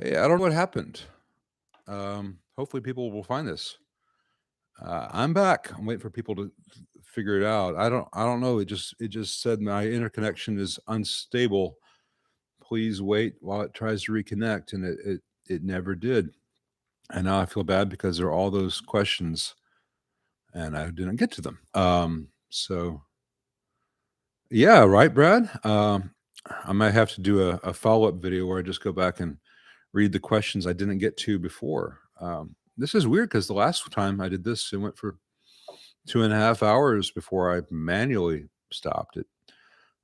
Hey, I don't know what happened. Hopefully people will find this. I'm back. I'm waiting for people to figure it out. I don't know. It just said my interconnection is unstable. Please wait while it tries to reconnect, and it never did. And now I feel bad because there are all those questions and I didn't get to them. So yeah, right, Brad. I might have to do a follow-up video where I just go back and read the questions I didn't get to before. This is weird because the last time I did this, it went for 2.5 hours before I manually stopped it.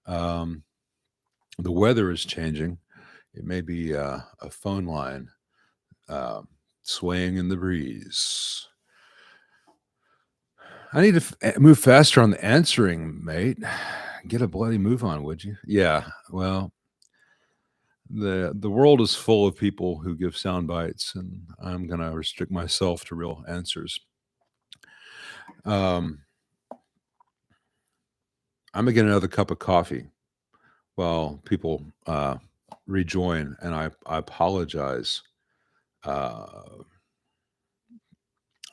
Um, the weather is changing. It may be a phone line swaying in the breeze. I need to move faster on the answering, mate. Get a bloody move on, would you? Yeah. Well, the world is full of people who give sound bites, and I'm gonna restrict myself to real answers. Um, I'm gonna get another cup of coffee while people rejoin, and I apologize. Uh,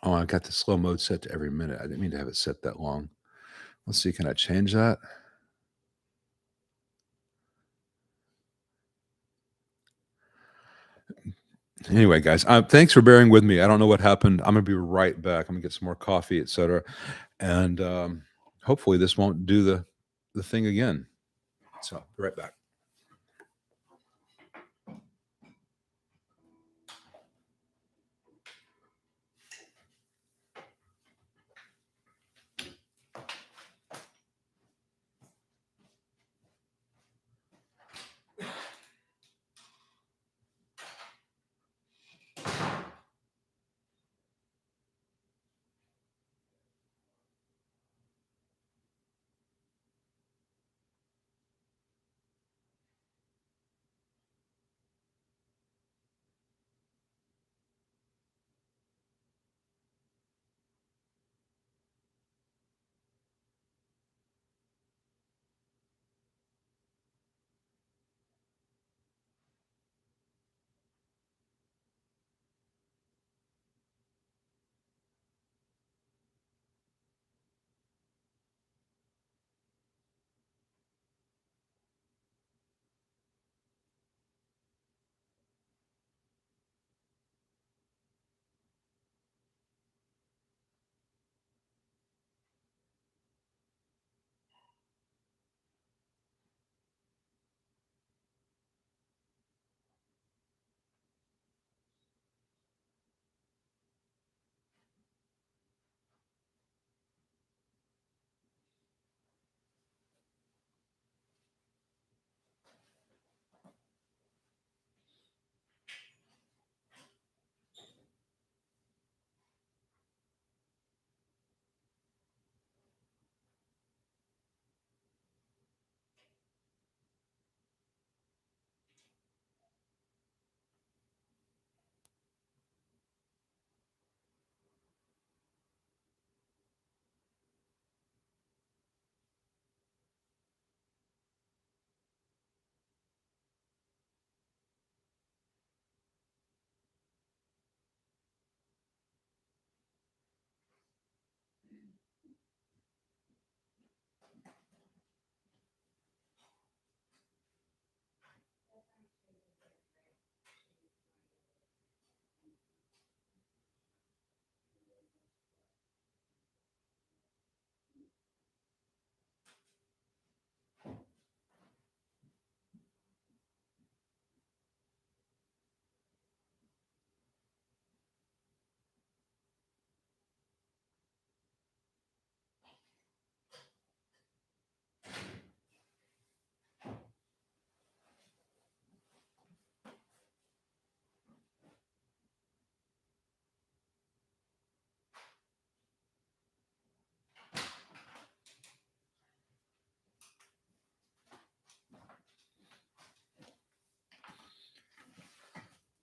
oh, I got the slow mode set to every minute. I didn't mean to have it set that long. Let's see, can I change that? Anyway, guys, thanks for bearing with me. I don't know what happened. I'm gonna be right back. I'm gonna get some more coffee, etc. And hopefully this won't do the thing again. So, be right back.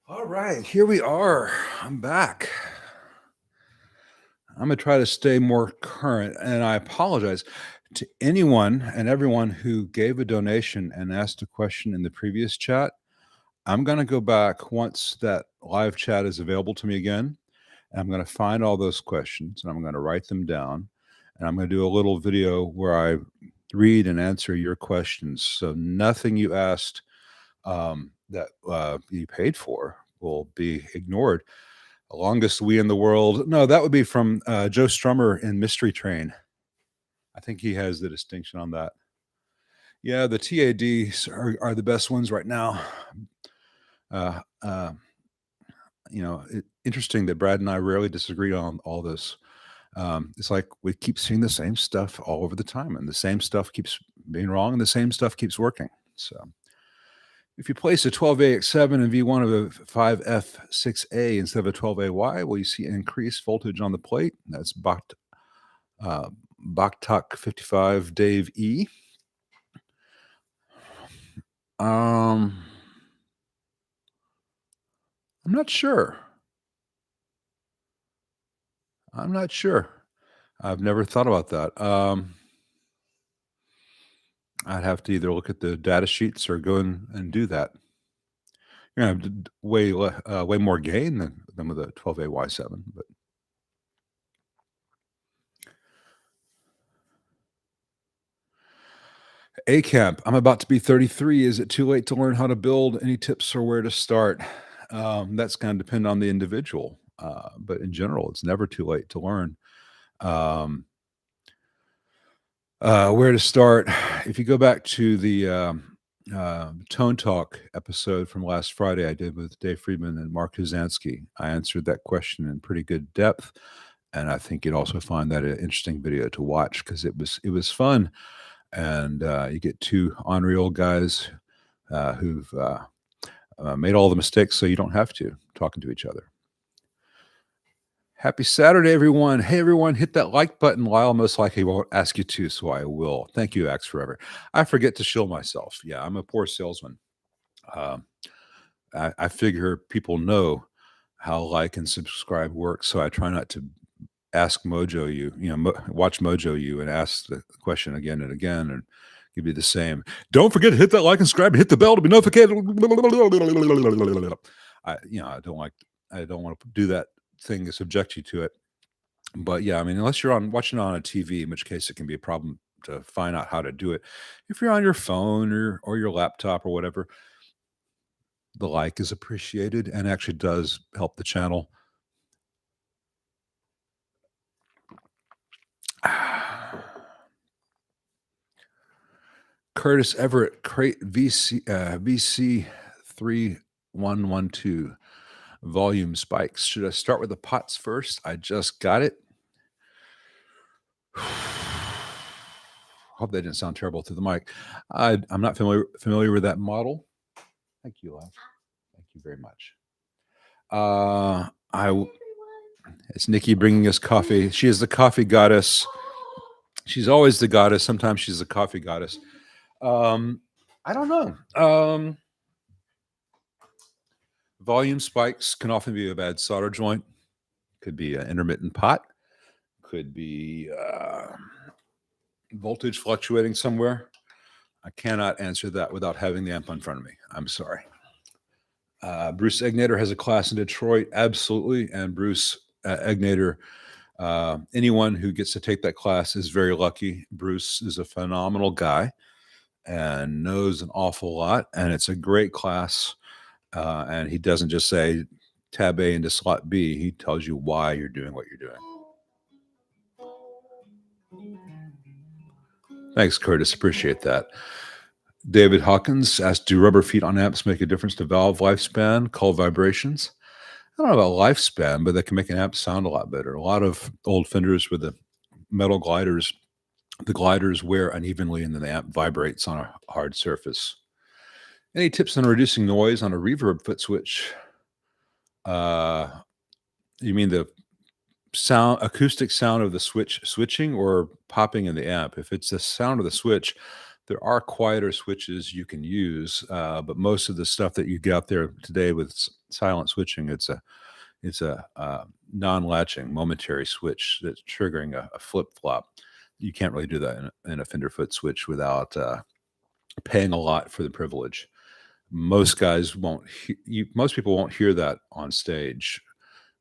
All right, here we are. I'm back. I'm gonna try to stay more current, and I apologize to anyone and everyone who gave a donation and asked a question in the previous chat. I'm going to go back once that live chat is available to me again. And I'm going to find all those questions and I'm going to write them down. And I'm going to do a little video where I read and answer your questions. So nothing you asked that you paid for will be ignored. The longest we in the world. No, that would be from Joe Strummer in Mystery Train. I think he has the distinction on that. Yeah, the TADs are the best ones right now. Uh, uh, interesting that Brad and I rarely disagree on all this. It's like we keep seeing the same stuff all over the time, and the same stuff keeps being wrong, and the same stuff keeps working. So, if you place a 12AX7 and V1 of a 5F6A instead of a 12AY, will you see increased voltage on the plate? That's Baktak 55 Dave E. I'm not sure. I've never thought about that. I'd have to either look at the data sheets or go in and do that. You're gonna have way more gain than with a 12AY7, but A camp. I'm about to be 33. Is it too late to learn how to build? Any tips or where to start? That's going to depend on the individual, but in general, it's never too late to learn. Where to start? If you go back to the Tone Talk episode from last Friday, I did with Dave Friedman and Mark Huzansky, I answered that question in pretty good depth, and I think you'd also find that an interesting video to watch because it was fun, and you get two unreal guys who've made all the mistakes, so you don't have to talking to each other. Happy Saturday, everyone. Hey, everyone, hit that like button. Lyle most likely won't ask you to, so I will. Thank you, Axe Forever. I forget to shield myself. Yeah, I'm a poor salesman. I figure people know how like and subscribe works, so I try not to ask Mojo watch Mojo you and ask the question again and again and give you the same. Don't forget to hit that like and subscribe and hit the bell to be notified. I don't want to do that thing to subject you to it. But yeah, I mean, unless you're watching it on a TV, in which case it can be a problem to find out how to do it. If you're on your phone or your laptop or whatever, the like is appreciated and actually does help the channel. Curtis Everett, crate VC 3112. Volume spikes. Should I start with the pots first? I just got it. Hope that didn't sound terrible through the mic. I'm not familiar with that model. Thank you, love. Thank you very much. It's Nikki bringing us coffee. She is the coffee goddess. She's always the goddess. Sometimes she's the coffee goddess. I don't know. Volume spikes can often be a bad solder joint. Could be an intermittent pot. Could be voltage fluctuating somewhere. I cannot answer that without having the amp in front of me. I'm sorry. Bruce Egnator has a class in Detroit. Absolutely. And Bruce Egnator, anyone who gets to take that class is very lucky. Bruce is a phenomenal guy and knows an awful lot. And it's a great class. And he doesn't just say tab A into slot B. He tells you why you're doing what you're doing. Thanks, Curtis. Appreciate that. David Hawkins asked, do rubber feet on amps make a difference to valve lifespan, call vibrations? I don't know about lifespan, but they can make an amp sound a lot better. A lot of old Fenders with the metal gliders, the gliders wear unevenly and then the amp vibrates on a hard surface. Any tips on reducing noise on a reverb foot switch? You mean the acoustic sound of the switching or popping in the amp? If it's the sound of the switch, there are quieter switches you can use, but most of the stuff that you get out there today with silent switching, it's a non-latching momentary switch that's triggering a flip-flop. You can't really do that in a Fender foot switch without paying a lot for the privilege. Most guys won't. Most people won't hear that on stage,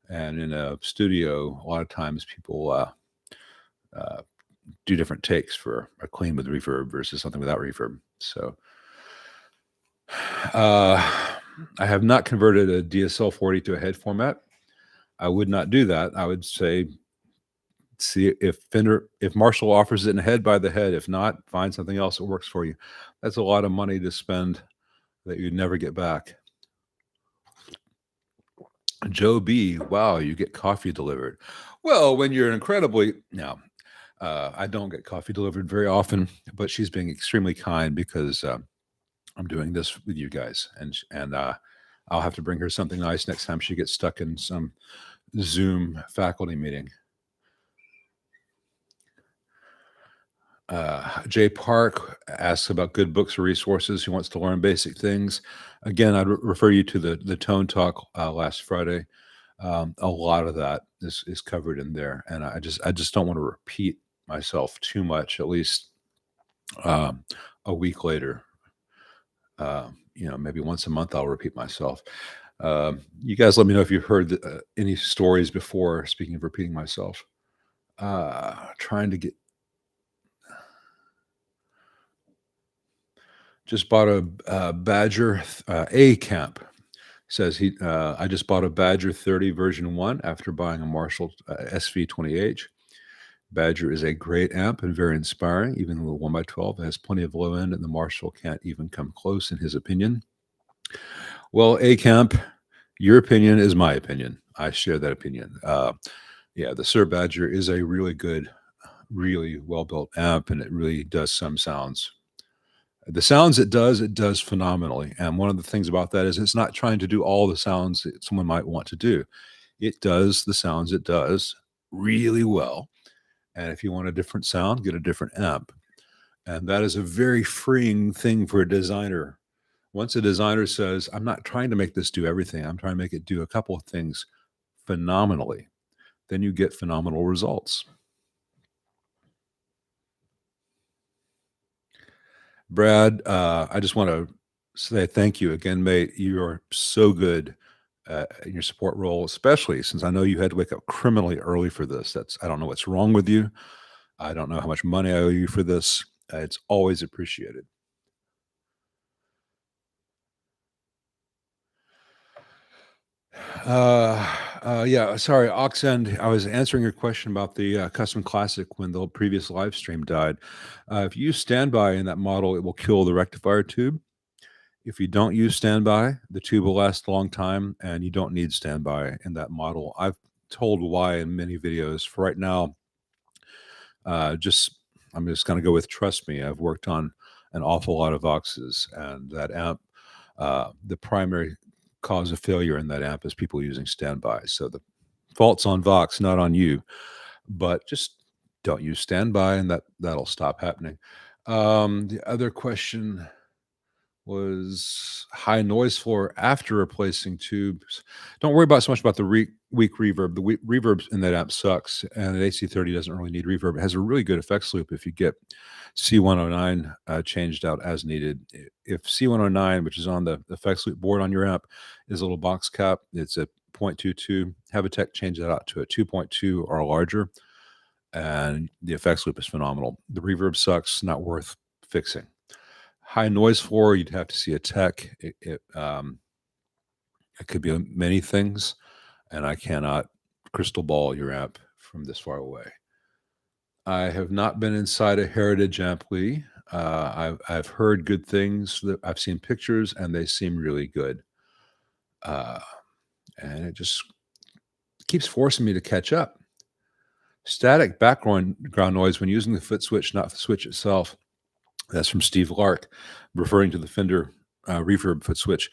and in a studio, a lot of times people uh, do different takes for a clean with reverb versus something without reverb. So, I have not converted a DSL 40 to a head format. I would not do that. I would say, see if Marshall offers it in head, by the head. If not, find something else that works for you. That's a lot of money to spend that you'd never get back. Joe B, wow, you get coffee delivered. Well, when you're incredibly no, I don't get coffee delivered very often, but she's being extremely kind because I'm doing this with you guys, and I'll have to bring her something nice next time she gets stuck in some Zoom faculty meeting. Jay Park asks about good books or resources. He wants to learn basic things. Again, I'd refer you to the Tone Talk last Friday. A lot of that is covered in there, and I just don't want to repeat myself too much. At least a week later, maybe once a month I'll repeat myself. You guys, let me know if you've heard any stories before. Speaking of repeating myself, trying to get. Just bought a Badger A camp. Says I just bought a Badger 30 version 1 after buying a Marshall SV20H. Badger is a great amp and very inspiring, even though the 1x12 has plenty of low end and the Marshall can't even come close in his opinion. Well, A camp, your opinion is my opinion. I share that opinion. Yeah, the Sir Badger is a really good, really well-built amp, and it really does some sounds. The sounds it does phenomenally. And one of the things about that is it's not trying to do all the sounds that someone might want to do. It does the sounds it does really well. And if you want a different sound, get a different amp. And that is a very freeing thing for a designer. Once a designer says, I'm not trying to make this do everything, I'm trying to make it do a couple of things phenomenally, then you get phenomenal results. Brad, I just want to say thank you again, mate. You are so good in your support role, especially since I know you had to wake up criminally early for this. I don't know what's wrong with you. I don't know how much money I owe you for this. It's always appreciated. Yeah, sorry, Oxend. I was answering your question about the custom classic when the previous live stream died. If you use standby in that model, it will kill the rectifier tube. If you don't use standby, the tube will last a long time, and you don't need standby in that model. I've told why in many videos. For right now, I'm just going to go with trust me. I've worked on an awful lot of Voxes, and that amp, the primary cause of failure in that amp is people using standby. So the fault's on Vox, not on you. But just don't use standby, and that'll stop happening. The other question was high noise floor after replacing tubes. Don't worry about so much about the weak reverb. The reverb in that amp sucks, and an AC30 doesn't really need reverb. It has a really good effects loop if you get C109 changed out as needed. If C109, which is on the effects loop board on your amp, is a little box cap, it's a 0.22. Have a tech change that out to a 2.2 or larger, and the effects loop is phenomenal. The reverb sucks, not worth fixing. High noise floor, you'd have to see a tech. It could be many things, and I cannot crystal ball your amp from this far away. I have not been inside a Heritage amp, Lee. I've heard good things. I've seen pictures, and they seem really good. And it just keeps forcing me to catch up. Static background noise when using the foot switch, not the switch itself. That's from Steve Lark, referring to the Fender reverb foot switch.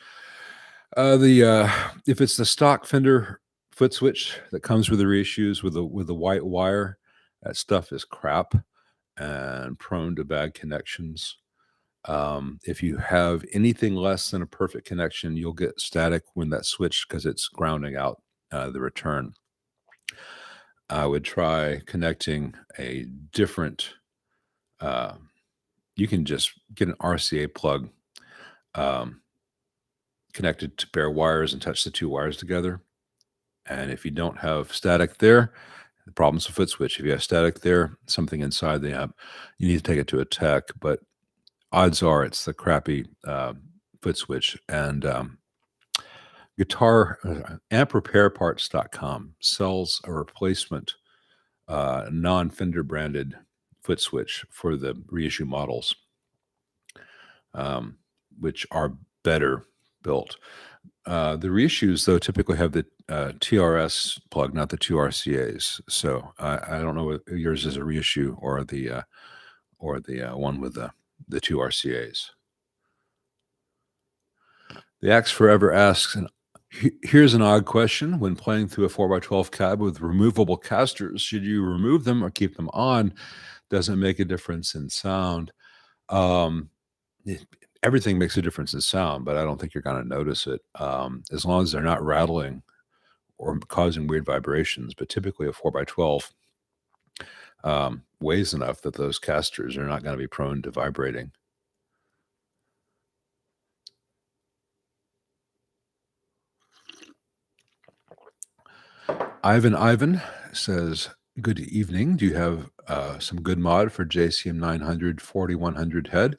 If it's the stock Fender foot switch that comes with the reissues with the white wire, that stuff is crap and prone to bad connections. If you have anything less than a perfect connection, you'll get static when that switch, because it's grounding out the return. I would try connecting a different. You can just get an RCA plug. connected to bare wires and touch the two wires together. And if you don't have static there, the problem's a foot switch. If you have static there, something inside the amp, you need to take it to a tech. But odds are it's the crappy foot switch. And amprepairparts.com sells a replacement non-Fender branded foot switch for the reissue models, which are better built. The reissues, though, typically have the TRS plug, not the two RCAs. So I don't know if yours is a reissue or the one with the two RCAs. The Axe Forever asks, and here's an odd question. When playing through a 4x12 cab with removable casters, should you remove them or keep them on? Doesn't make a difference in sound. Everything makes a difference in sound, but I don't think you're going to notice it as long as they're not rattling or causing weird vibrations. But typically a 4x12 weighs enough that those casters are not going to be prone to vibrating. Ivan says, good evening. Do you have some good mod for JCM 900 4100 head?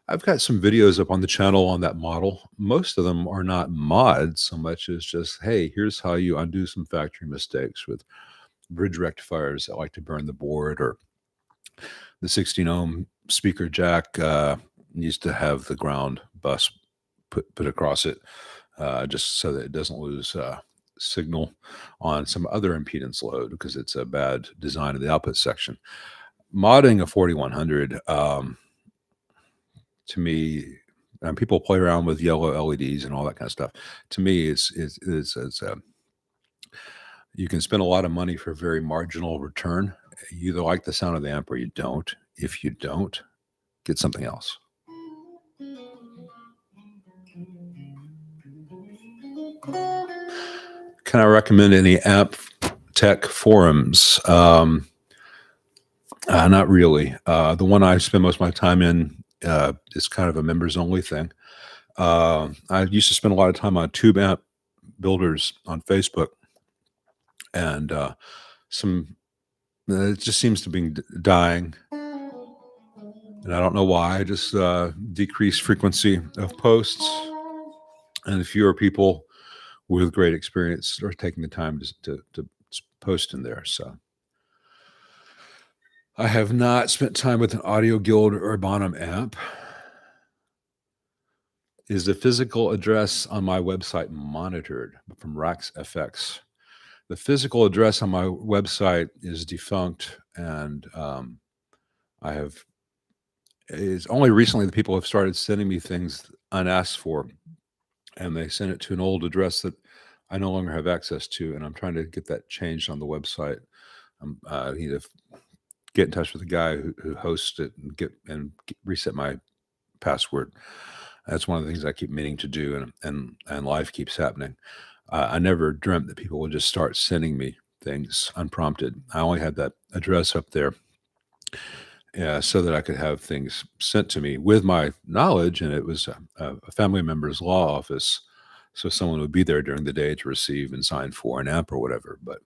I've got some videos up on the channel on that model. Most of them are not mods so much as just, hey, here's how you undo some factory mistakes with bridge rectifiers that like to burn the board, or the 16 ohm speaker jack needs to have the ground bus put across it just so that it doesn't lose signal on some other impedance load because it's a bad design of the output section. Modding a 4100, to me, people play around with yellow LEDs and all that kind of stuff. To me, it's you can spend a lot of money for a very marginal return. You either like the sound of the amp or you don't. If you don't, get something else. Can I recommend any amp tech forums? Not really. The one I spend most of my time in is kind of a members only thing. I used to spend a lot of time on tube amp builders on Facebook, and it just seems to be dying. And I don't know why. Just decreased frequency of posts, and fewer people with great experience are taking the time to post in there. So I have not spent time with an Audio Guild or Bonham amp. Is the physical address on my website monitored? From Rax FX. The physical address on my website is defunct, and it's only recently that people have started sending me things unasked for, and they send it to an old address that I no longer have access to, and I'm trying to get that changed on the website. I need to get in touch with the guy who hosts it and reset my password. That's one of the things I keep meaning to do, and life keeps happening. I never dreamt that people would just start sending me things unprompted. I only had that address up there so that I could have things sent to me with my knowledge, and it was a family member's law office, so someone would be there during the day to receive and sign for an amp or whatever. But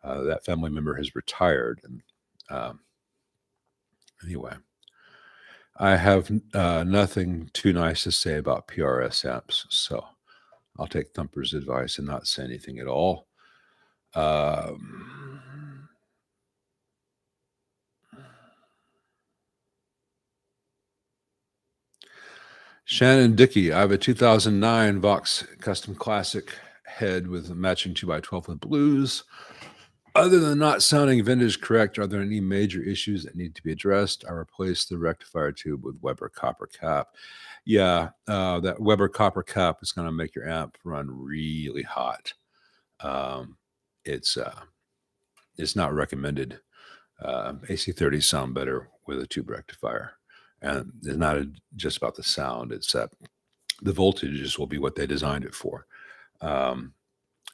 that family member has retired, and anyway, I have nothing too nice to say about PRS amps, so I'll take Thumper's advice and not say anything at all. Shannon Dickey, I have a 2009 Vox Custom Classic head with a matching 2x12 with blues. Other than not sounding vintage correct, are there any major issues that need to be addressed? I replaced the rectifier tube with Weber copper cap. Yeah, that Weber copper cap is going to make your amp run really hot. It's not recommended. AC30s sound better with a tube rectifier. And it's not just about the sound. It's that the voltages will be what they designed it for.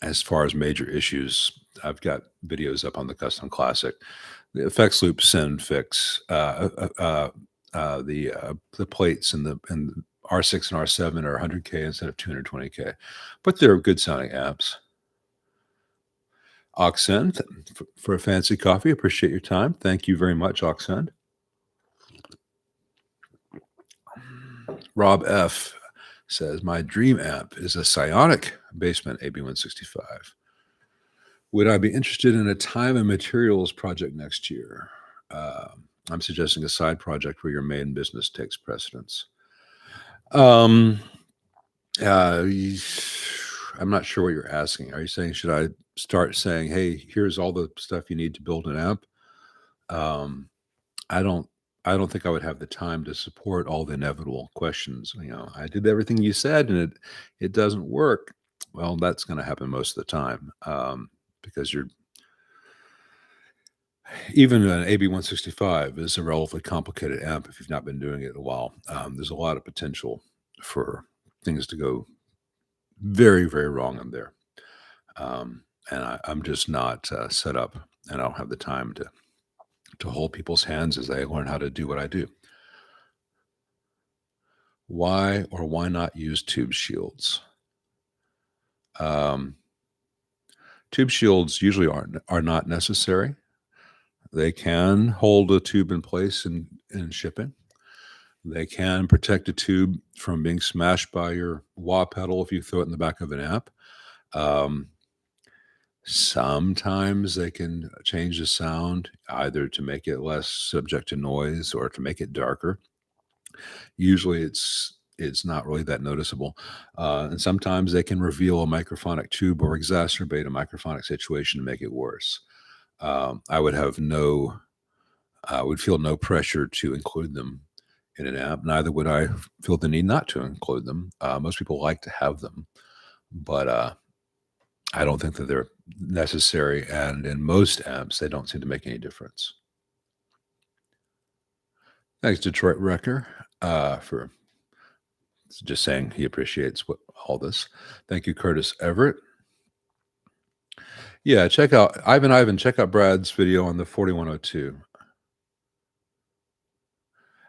As far as major issues, I've got videos up on the Custom Classic. The effects loop send fix, the plates and R6 and R7 are 100K instead of 220K, but they're good sounding amps. Oxend for a fancy coffee. Appreciate your time. Thank you very much, Oxend. Rob F says, my dream amp is a Psionic Basement AB165. Would I be interested in a time and materials project next year? I'm suggesting a side project where your main business takes precedence. I'm not sure what you're asking. Are you saying, should I start saying, hey, here's all the stuff you need to build an amp? I don't think I would have the time to support all the inevitable questions. I did everything you said and it doesn't work. Well, that's going to happen most of the time, because even an AB165 is a relatively complicated amp if you've not been doing it in a while. There's a lot of potential for things to go very, very wrong in there. And I'm just not set up, and I don't have the time to hold people's hands as they learn how to do what I do. Why or why not use tube shields? Tube shields usually are not necessary. They can hold a tube in place in shipping. They can protect a tube from being smashed by your wah pedal if you throw it in the back of an amp. Sometimes they can change the sound either to make it less subject to noise or to make it darker. Usually it's not really that noticeable. And sometimes they can reveal a microphonic tube or exacerbate a microphonic situation to make it worse. I would feel no pressure to include them in an amp. Neither would I feel the need not to include them. Most people like to have them, but I don't think that they're necessary. And in most amps, they don't seem to make any difference. Thanks, Detroit Wrecker, for just saying he appreciates all this. Thank you, Curtis Everett. Yeah, check out Ivan. Check out Brad's video on the 4102.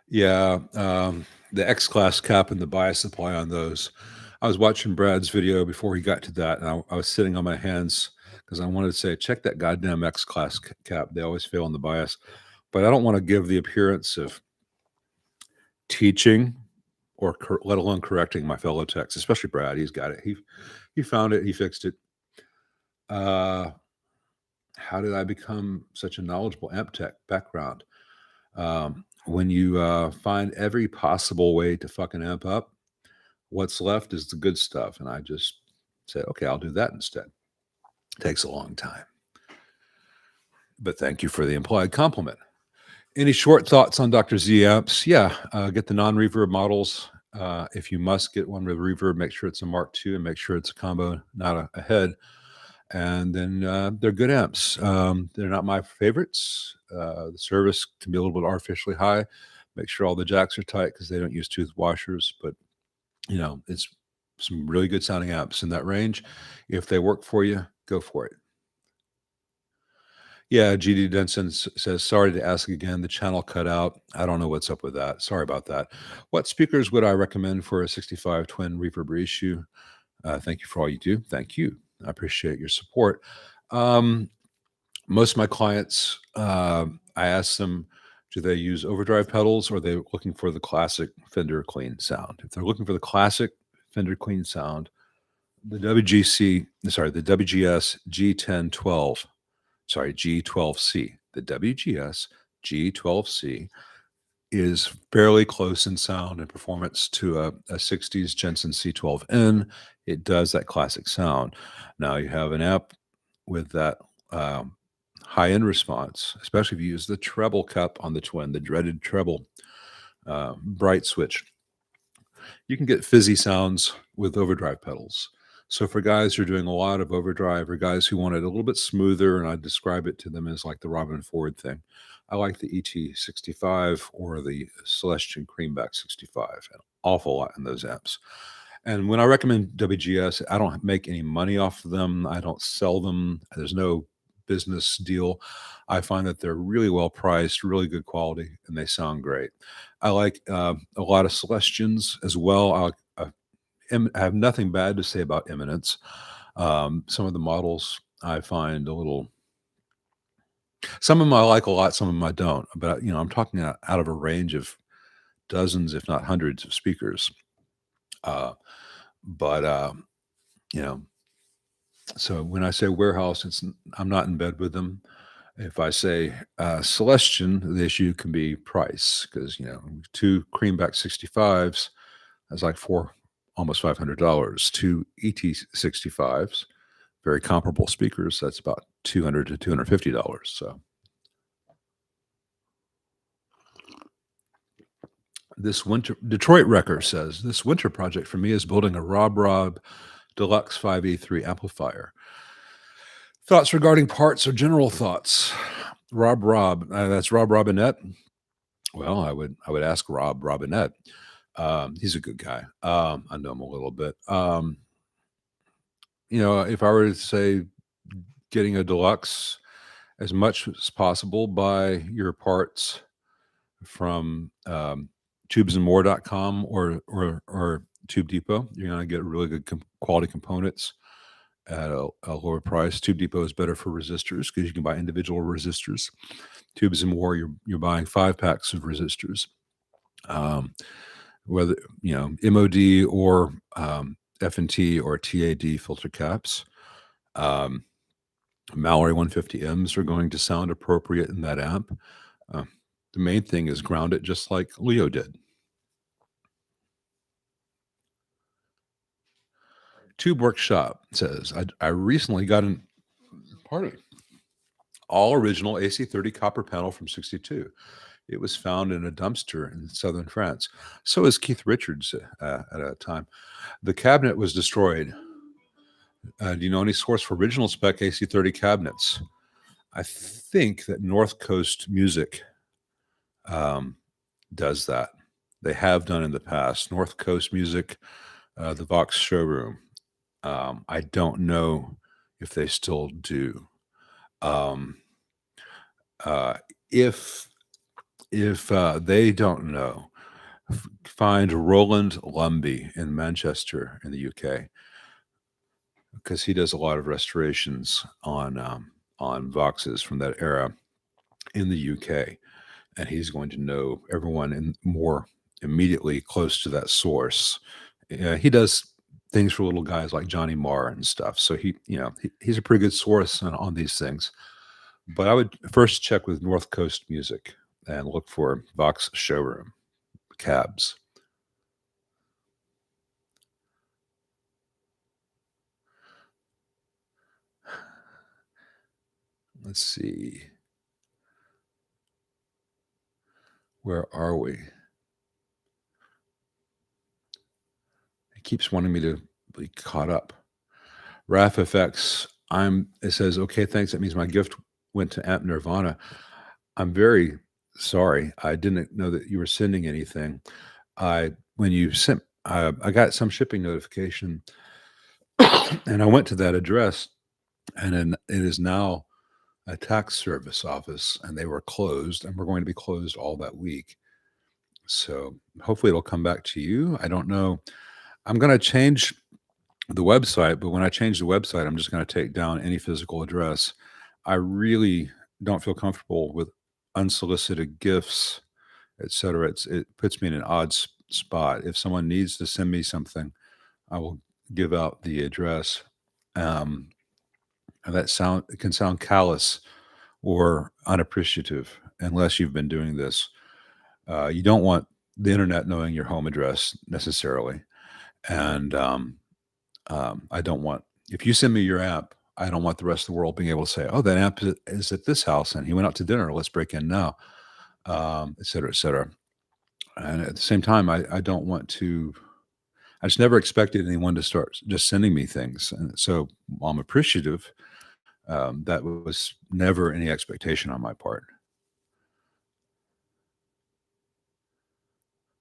Yeah, the X-Class cap and the bias supply on those. I was watching Brad's video before he got to that, and I was sitting on my hands because I wanted to say, check that goddamn X-Class cap. They always fail on the bias. But I don't want to give the appearance of teaching or let alone correcting my fellow techs, especially Brad. He's got it. He found it. He fixed it. How did I become such a knowledgeable amp tech background? When you find every possible way to fuck an amp up, what's left is the good stuff. And I just said, okay, I'll do that instead. It takes a long time. But thank you for the implied compliment. Any short thoughts on Dr. Z amps? Yeah, get the non-reverb models. If you must get one with reverb, make sure it's a Mark II and make sure it's a combo, not a head. And then they're good amps. They're not my favorites. The service can be a little bit artificially high. Make sure all the jacks are tight because they don't use tooth washers. But, it's some really good sounding amps in that range. If they work for you, go for it. Yeah, GD Denson says, sorry to ask again, the channel cut out. I don't know what's up with that. Sorry about that. What speakers would I recommend for a 65 Twin reverb reissue? Thank you for all you do. Thank you. I appreciate your support. Most of my clients, I ask them, do they use overdrive pedals or are they looking for the classic Fender clean sound? If they're looking for the classic Fender clean sound, the WGS G12C, the WGS G12C is fairly close in sound and performance to a 60s Jensen C12N. It does that classic sound. Now you have an amp with that high-end response, especially if you use the treble cup on the Twin, the dreaded treble bright switch. You can get fizzy sounds with overdrive pedals. So for guys who are doing a lot of overdrive or guys who want it a little bit smoother, and I describe it to them as like the Robin Ford thing, I like the ET65 or the Celestion Creamback 65, an awful lot in those amps. And when I recommend WGS, I don't make any money off of them. I don't sell them. There's no business deal, I find that they're really well priced, really good quality, and they sound great. I like a lot of Celestians as well. I have nothing bad to say about Eminence. Some of the models I find a little. Some of them I like a lot, some of them I don't. But I'm talking out of a range of dozens, if not hundreds, of speakers. Uh, but you know, so when I say warehouse, I'm not in bed with them. If I say Celestian, the issue can be price because two Creamback 65s that's like almost $500. Two ET65s, very comparable speakers, that's about $200 to $250. So this winter, Detroit Wrecker says, this winter project for me is building a Rob Deluxe 5E3 amplifier. Thoughts regarding parts or general thoughts? Rob, that's Rob Robinette. Well, I would ask Rob Robinette. He's a good guy. I know him a little bit. If I were to say getting a deluxe, as much as possible, buy your parts from tubesandmore.com or Tube Depot. You're going to get really good quality components at a lower price. Tube Depot is better for resistors because you can buy individual resistors. Tubes and More, you're buying 5-packs of resistors. Whether MOD or F&T or TAD filter caps. Mallory 150Ms are going to sound appropriate in that amp. The main thing is ground it just like Leo did. Tube Workshop says, I recently got an all original AC30 copper panel from 62. It was found in a dumpster in southern France. So is Keith Richards at a time. The cabinet was destroyed. Do you know any source for original spec AC30 cabinets? I think that North Coast Music does that. They have done in the past. North Coast Music, the Vox showroom. I don't know if they still do. If they don't know, find Roland Lumby in Manchester in the UK, because he does a lot of restorations on Voxes from that era in the UK, and he's going to know everyone more immediately close to that source. He does things for little guys like Johnny Marr and stuff, so he's a pretty good source on these things. But I would first check with North Coast Music and look for Vox showroom cabs. Let's see. Where are we? It keeps wanting me to be caught up. RAFFX, it says, okay, thanks. That means my gift went to Amp Nirvana. I'm very sorry. I didn't know that you were sending anything. When you sent, I got some shipping notification and I went to that address, and then it is now a tax service office, and they were closed, and we're going to be closed all that week. So hopefully it'll come back to you. I don't know. I'm going to change the website, but when I change the website, I'm just going to take down any physical address. I really don't feel comfortable with unsolicited gifts, etc. It puts me in an odd spot. If someone needs to send me something, I will give out the address. And it can sound callous or unappreciative unless you've been doing this. You don't want the internet knowing your home address necessarily. And I don't want, if you send me your amp, I don't want the rest of the world being able to say, oh, that amp is at this house and he went out to dinner. Let's break in now, et cetera, et cetera. And at the same time, I don't want to, I just never expected anyone to start just sending me things. And so I'm appreciative. That was never any expectation on my part.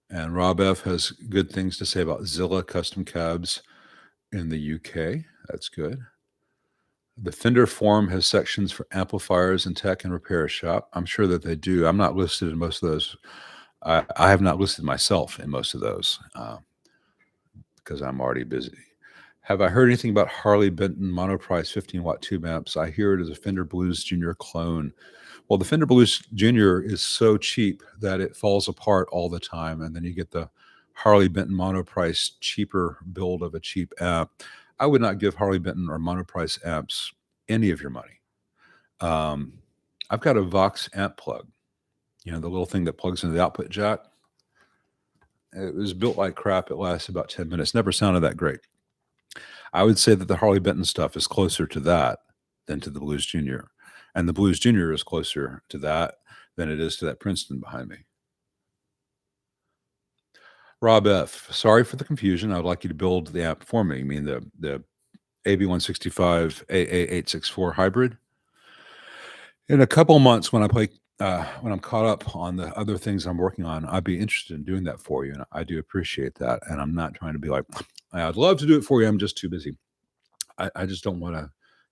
And Rob F has good things to say about Zilla custom cabs in the UK. That's good. The Fender forum has sections for amplifiers and tech and repair shop. I'm sure that they do. I'm not listed in most of those. I have not listed myself in most of those because I'm already busy. Have I heard anything about Harley Benton monoprice 15-watt tube amps? I hear it is a Fender Blues Junior clone. Well, the Fender Blues Junior is so cheap that it falls apart all the time, and then you get the Harley Benton monoprice cheaper build of a cheap amp. I would not give Harley Benton or monoprice amps any of your money. I've got a Vox amp plug, the little thing that plugs into the output jack. It was built like crap. It lasted about 10 minutes. Never sounded that great. I would say that the Harley Benton stuff is closer to that than to the Blues Junior. And the Blues Junior is closer to that than it is to that Princeton behind me. Rob F., sorry for the confusion. I would like you to build the amp for me. You mean the AB165 AA864 hybrid? In a couple months, when I'm caught up on the other things I'm working on, I'd be interested in doing that for you, and I do appreciate that. And I'm not trying to be like, I'd love to do it for you. I'm just too busy. I just don't want to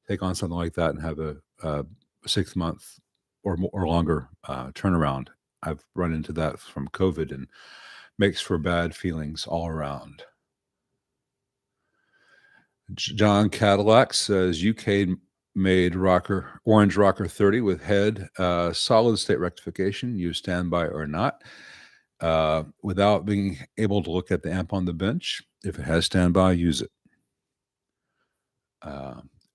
take on something like that and have a 6 month or more, or longer turnaround. I've run into that from COVID and makes for bad feelings all around. John Cadillac says UK made orange rocker 30 with head solid state rectification. Use standby or not without being able to look at the amp on the bench. If it has standby, use it.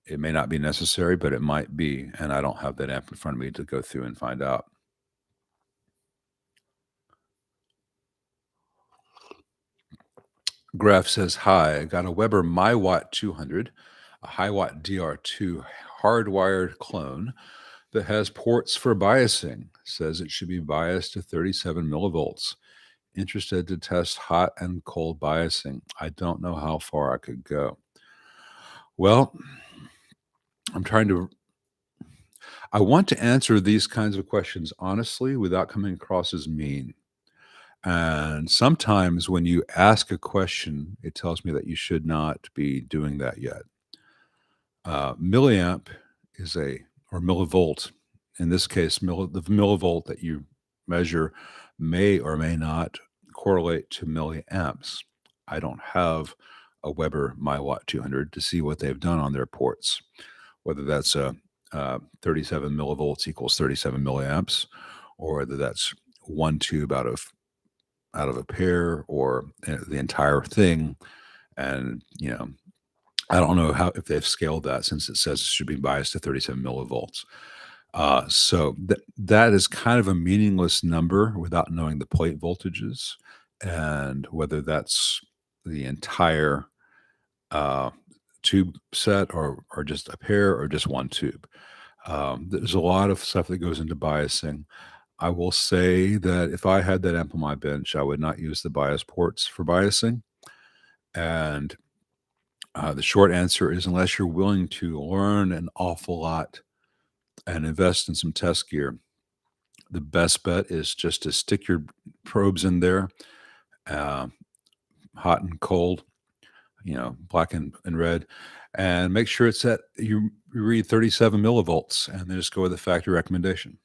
It may not be necessary, but it might be, and I don't have that amp in front of me to go through and find out. Graf says, hi, I got a Weber MyWatt 200, a Hiwatt DR2 hardwired clone that has ports for biasing. Says it should be biased to 37 millivolts. Interested to test hot and cold biasing. I don't know how far I could go. Well, I want to answer these kinds of questions honestly without coming across as mean. And sometimes when you ask a question, it tells me that you should not be doing that yet. Milliamp or millivolt, in this case, the millivolt that you measure may or may not correlate to milliamps. I don't have a Weber MyWatt 200 to see what they've done on their ports, whether that's 37 millivolts equals 37 milliamps, or whether that's one tube out of a pair or the entire thing. And, I don't know if they've scaled that, since it says it should be biased to 37 millivolts. So that is kind of a meaningless number without knowing the plate voltages and whether that's the entire tube set or just a pair or just one tube. There's a lot of stuff that goes into biasing. I will say that if I had that amp on my bench, I would not use the bias ports for biasing. And the short answer is, unless you're willing to learn an awful lot and invest in some test gear, the best bet is just to stick your probes in there, hot and cold, black and red, and make sure it's at you read 37 millivolts, and then just go with the factory recommendation.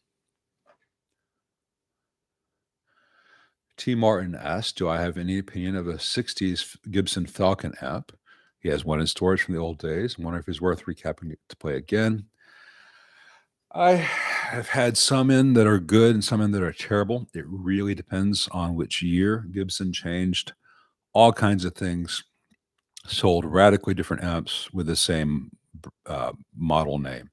T. Martin asked, do I have any opinion of a 60s Gibson Falcon amp? He has one in storage from the old days. I wonder if it's worth recapping it to play again. I have had some in that are good and some in that are terrible. It really depends on which year. Gibson changed all kinds of things, sold radically different amps with the same model name.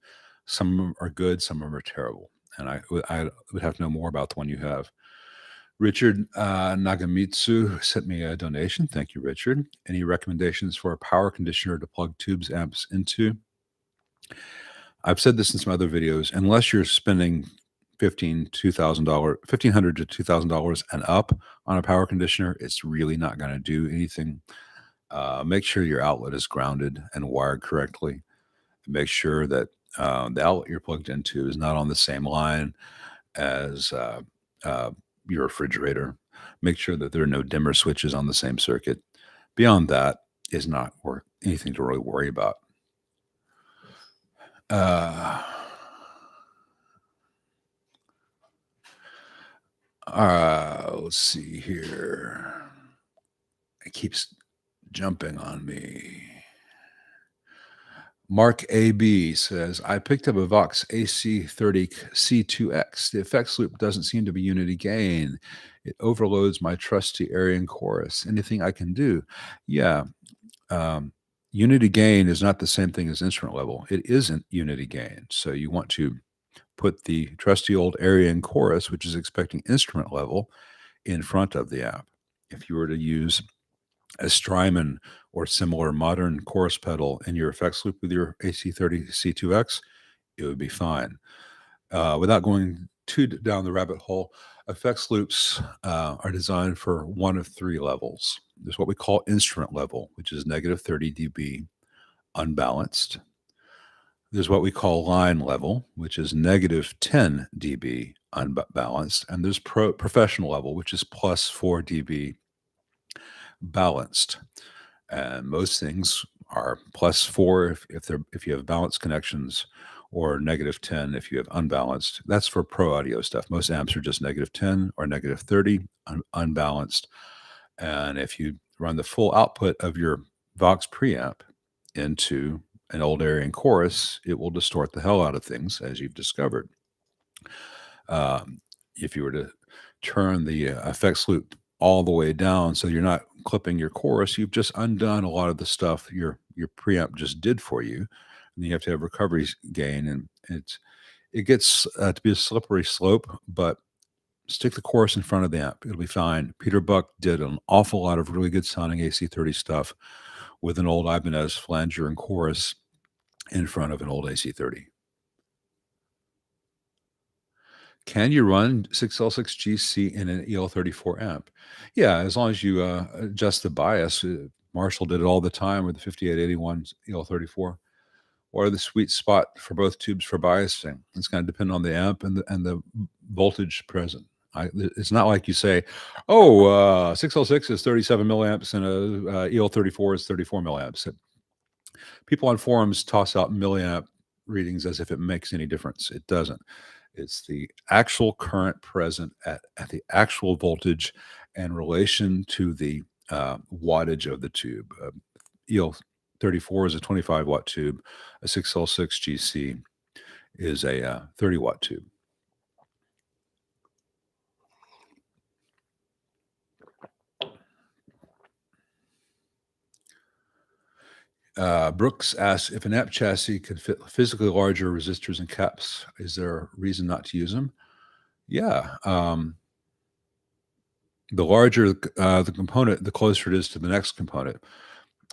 Some of them are good, some of them are terrible. And I would have to know more about the one you have. Richard Nagamitsu sent me a donation. Thank you, Richard. Any recommendations for a power conditioner to plug tubes amps into? I've said this in some other videos. Unless you're spending $1,500 to $2,000 and up on a power conditioner, it's really not going to do anything. Make sure your outlet is grounded and wired correctly. Make sure that the outlet you're plugged into is not on the same line as your refrigerator. Make sure that there are no dimmer switches on the same circuit. Beyond that is not anything to really worry about. Uh, let's see here. It keeps jumping on me. Mark AB says, I picked up a Vox AC30 C2X. The effects loop doesn't seem to be unity gain. It overloads my trusty Aryan chorus. Anything I can do? Yeah. Unity gain is not the same thing as instrument level. It isn't unity gain. So you want to put the trusty old Aryan chorus, which is expecting instrument level, in front of the amp. If you were to use a Strymon or similar modern chorus pedal in your effects loop with your AC30 C2X, it would be fine. Without going too down the rabbit hole, effects loops are designed for one of three levels. There's what we call instrument level, which is negative 30 dB unbalanced. There's what we call line level, which is negative 10 dB unbalanced. And there's professional level, which is plus 4 dB balanced. And most things are plus 4 if you have balanced connections, or negative 10 if you have unbalanced. That's for pro audio stuff. Most amps are just negative 10 or negative 30 unbalanced. And if you run the full output of your Vox preamp into an old Aryan chorus, it will distort the hell out of things, as you've discovered. If you were to turn the effects loop all the way down so you're not clipping your chorus, you've just undone a lot of the stuff your preamp just did for you. And you have to have recovery gain, and it gets to be a slippery slope, but stick the chorus in front of the amp. It'll be fine. Peter Buck did an awful lot of really good sounding AC30 stuff with an old Ibanez flanger and chorus in front of an old AC30. Can you run 6L6GC in an EL34 amp? Yeah, as long as you adjust the bias. Marshall did it all the time with the 5881 EL34. Or the sweet spot for both tubes for biasing. It's going to depend on the amp and the voltage present. It's not like you say, 6L6 is 37 milliamps and a EL34 is 34 milliamps. People on forums toss out milliamp readings as if it makes any difference. It doesn't. It's the actual current present at the actual voltage and relation to the wattage of the tube. EL34 is a 25 watt tube. A 6L6 GC is a 30 watt tube. Brooks asks, if an amp chassis could fit physically larger resistors and caps, is there a reason not to use them? Yeah. The larger the component, the closer it is to the next component.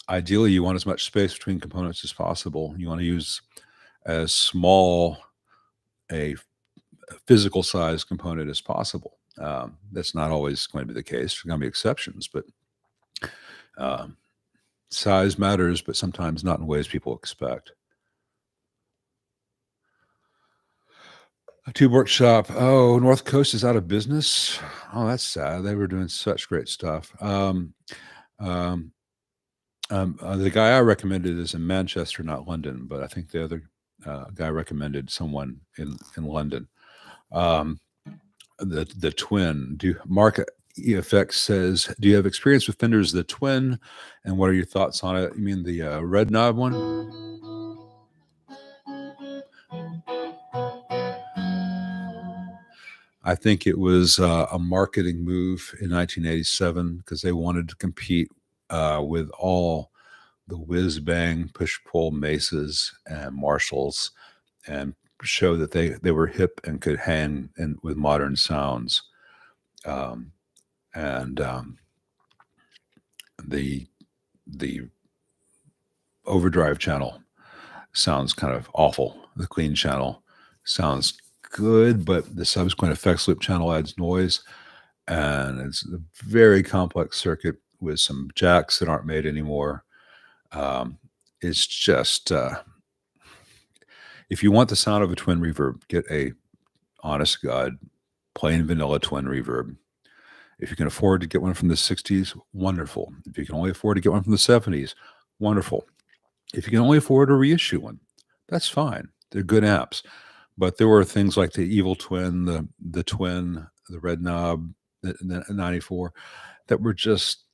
Ideally, you want as much space between components as possible. You want to use as small a physical size component as possible. That's not always going to be the case. There's going to be exceptions, but size matters, but sometimes not in ways people expect. A Tube Workshop. Oh, North Coast is out of business. Oh, that's sad. They were doing such great stuff. The guy I recommended is in Manchester, not London, but I think the other guy recommended someone in London. The Twin. Mark EFX says, do you have experience with Fender's The Twin, and what are your thoughts on it? You mean the red knob one? I think it was a marketing move in 1987 because they wanted to compete with all the whiz-bang, push-pull Mesas and Marshalls and show that they were hip and could hang with modern sounds. The overdrive channel sounds kind of awful. The clean channel sounds good, but the subsequent effects loop channel adds noise, and it's a very complex circuit with some jacks that aren't made anymore. It's just if you want the sound of a twin reverb, get a honest to God plain vanilla twin reverb. If you can afford to get one from the 60s, wonderful. If you can only afford to get one from the 70s, wonderful. If you can only afford to reissue one, that's fine. They're good amps. But there were things like the Evil Twin, the Twin, the Red Knob, the 94 that were just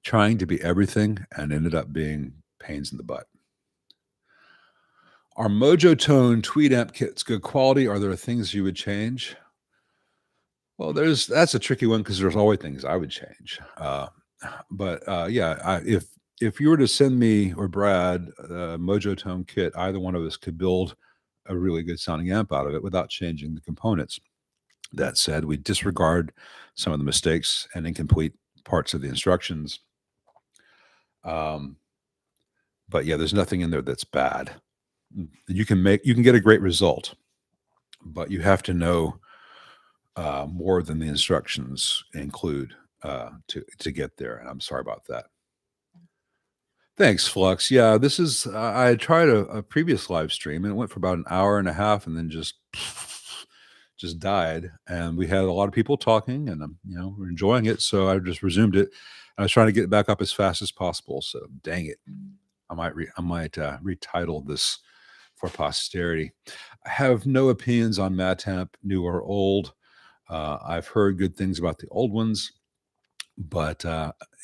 trying to be everything and ended up being pains in the butt. Are Mojo Tone Tweed amp kits good quality? Are there things you would change? Well, that's a tricky one because there's always things I would change. Yeah, if you were to send me or Brad a Mojo Tone kit, either one of us could build a really good sounding amp out of it without changing the components. That said, we disregard some of the mistakes and incomplete parts of the instructions. But yeah, there's nothing in there that's bad. You can get a great result, but you have to know more than the instructions include to get there. And I'm sorry about that. Thanks, Flux. Yeah, this is I tried a previous live stream and it went for about an hour and a half and then just died. And we had a lot of people talking and we're enjoying it. So I just resumed it. I was trying to get it back up as fast as possible. So dang it. I might retitle this for posterity. I have no opinions on Matamp, new or old. I've heard good things about the old ones, but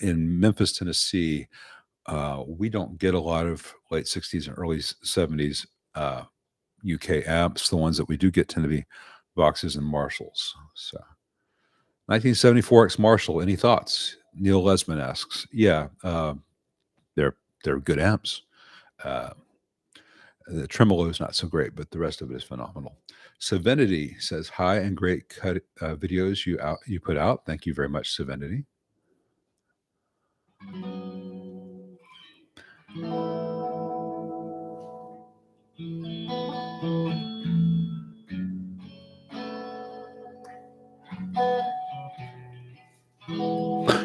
in Memphis, Tennessee, we don't get a lot of late 60s and early 70s UK amps. The ones that we do get tend to be Voxes and Marshalls. So 1974X Marshall, any thoughts? Neil Lesman asks. Yeah, they're good amps. The tremolo is not so great, but the rest of it is phenomenal. Sevenity says, hi and great cut videos you put out. Thank you very much, Sevenity.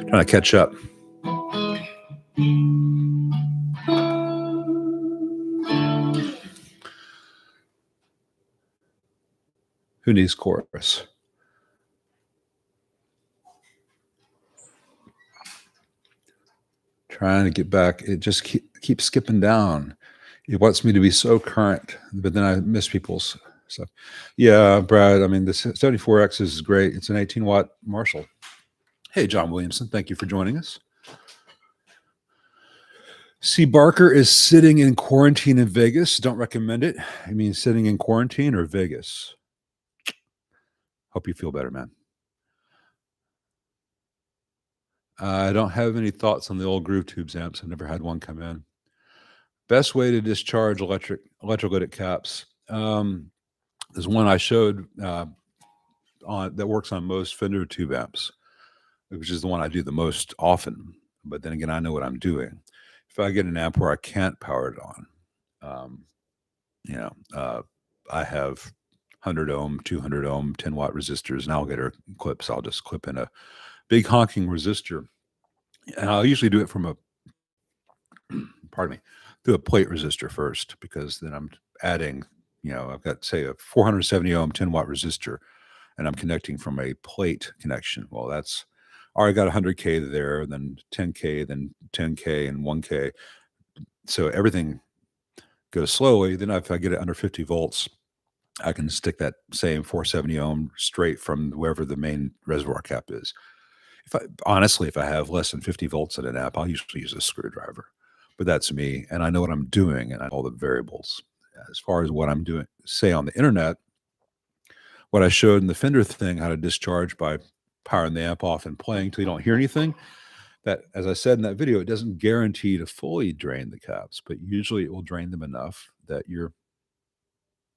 Trying to catch up. Who needs chorus? Trying to get back. It just keeps skipping down. It wants me to be so current, but then I miss people's stuff. Yeah, Brad, I mean, the 74X is great. It's an 18-watt Marshall. Hey, John Williamson, thank you for joining us. C. Barker is sitting in quarantine in Vegas. Don't recommend it. I mean, sitting in quarantine or Vegas? Hope you feel better, man. I don't have any thoughts on the old Groove Tubes amps. I've never had one come in. Best way to discharge electrolytic caps. There's one I showed on that works on most Fender tube amps, which is the one I do the most often. But then again, I know what I'm doing. If I get an amp where I can't power it on, I have 100 ohm, 200 ohm, 10-watt resistors and alligator clips. I'll just clip in a big honking resistor. And I'll usually do it from a, through a plate resistor first, because then I'm adding, I've got, say, a 470 ohm 10-watt resistor, and I'm connecting from a plate connection. Well, that's already got 100K there, then 10K, then 10K, and 1K. So everything goes slowly. Then if I get it under 50 volts, I can stick that same 470 ohm straight from wherever the main reservoir cap is. If I have less than 50 volts in an amp, I'll usually use a screwdriver. But that's me, and I know what I'm doing, and I know all the variables. As far as what I'm doing, say on the internet, what I showed in the Fender thing, how to discharge by powering the amp off and playing till you don't hear anything, that, as I said in that video, it doesn't guarantee to fully drain the caps, but usually it will drain them enough that you're,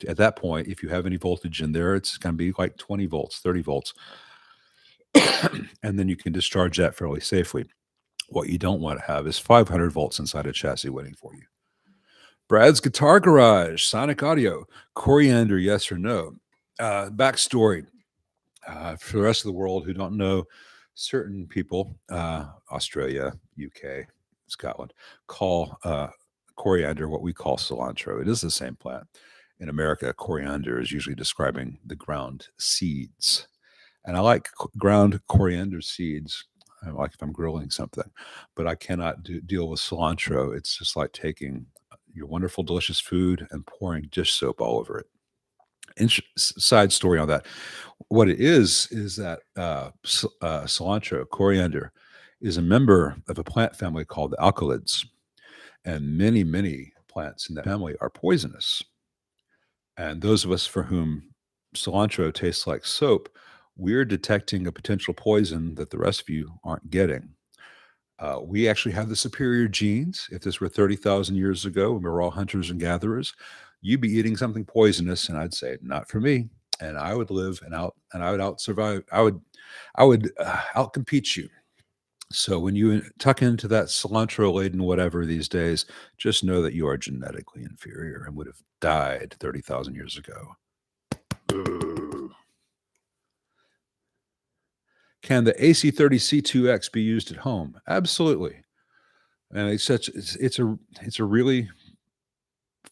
at that point, if you have any voltage in there, it's going to be like 20 volts, 30 volts. And then you can discharge that fairly safely. What you don't want to have is 500 volts inside a chassis waiting for you. Brad's Guitar Garage, Sonic Audio, Coriander, yes or no? Backstory. For the rest of the world who don't know, certain people, Australia, UK, Scotland, call coriander what we call cilantro. It is the same plant. In America, coriander is usually describing the ground seeds. And I like ground coriander seeds. I like if I'm grilling something, but I cannot deal with cilantro. It's just like taking, your wonderful, delicious food and pouring dish soap all over it. Side story on that. What it is that cilantro, coriander, is a member of a plant family called the alkalids, and many plants in that family are poisonous. And those of us for whom cilantro tastes like soap, we're detecting a potential poison that the rest of you aren't getting. We actually have the superior genes. If this were 30,000 years ago and we were all hunters and gatherers, you'd be eating something poisonous, and I'd say, not for me. And I would live and I would out survive. I would outcompete you. So when you tuck into that cilantro laden whatever these days, just know that you are genetically inferior and would have died 30,000 years ago. Ooh. Can the AC30C2X be used at home? Absolutely. And it's a really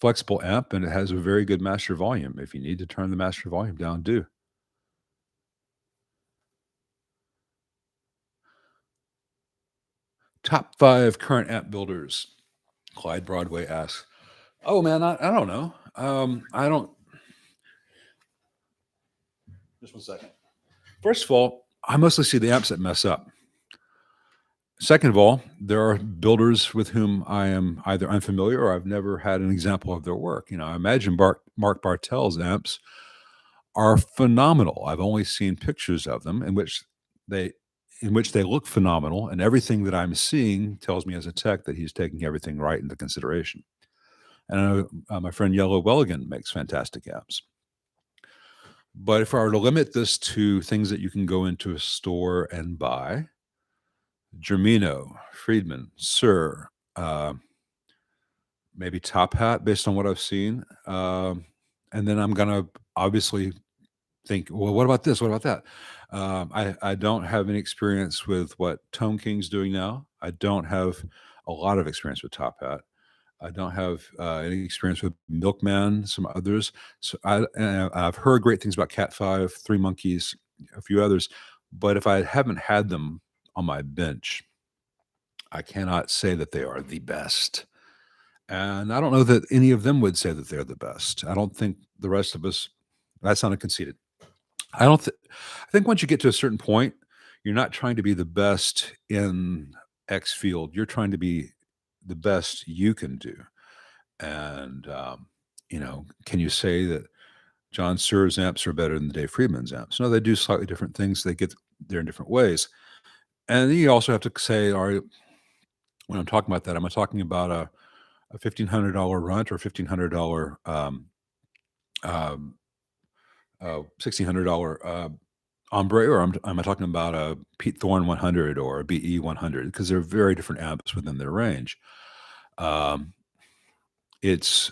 flexible amp, and it has a very good master volume. If you need to turn the master volume down, do. Top 5 current amp builders. Clyde Broadway asks. Oh man, I don't know. I don't. Just one second. First of all, I mostly see the amps that mess up. Second of all, there are builders with whom I am either unfamiliar or I've never had an example of their work. I imagine Mark Bartel's amps are phenomenal. I've only seen pictures of them they in which they look phenomenal, and everything that I'm seeing tells me as a tech that he's taking everything right into consideration. And I know my friend Yellow Welligan makes fantastic amps. But if I were to limit this to things that you can go into a store and buy, Germino, Friedman, Sir, maybe Top Hat, based on what I've seen. And then I'm going to obviously think, well, what about this? What about that? I don't have any experience with what Tone King's doing now. I don't have a lot of experience with Top Hat. I don't have any experience with Milkman, some others. So I've heard great things about Cat 5, Three Monkeys, a few others. But if I haven't had them on my bench, I cannot say that they are the best. And I don't know that any of them would say that they're the best. I don't think the rest of us, that sounded conceited. I don't I think once you get to a certain point, you're not trying to be the best in X field. You're trying to be the best you can do. And, can you say that John Sear's amps are better than Dave Friedman's amps? No, they do slightly different things. They get there in different ways. And then you also have to say, when I'm talking about that, am I talking about a $1,500 runt or $1,500 $1,600 Ombre, or am I talking about a Pete Thorne 100 or a BE 100? Because they're very different amps within their range. It's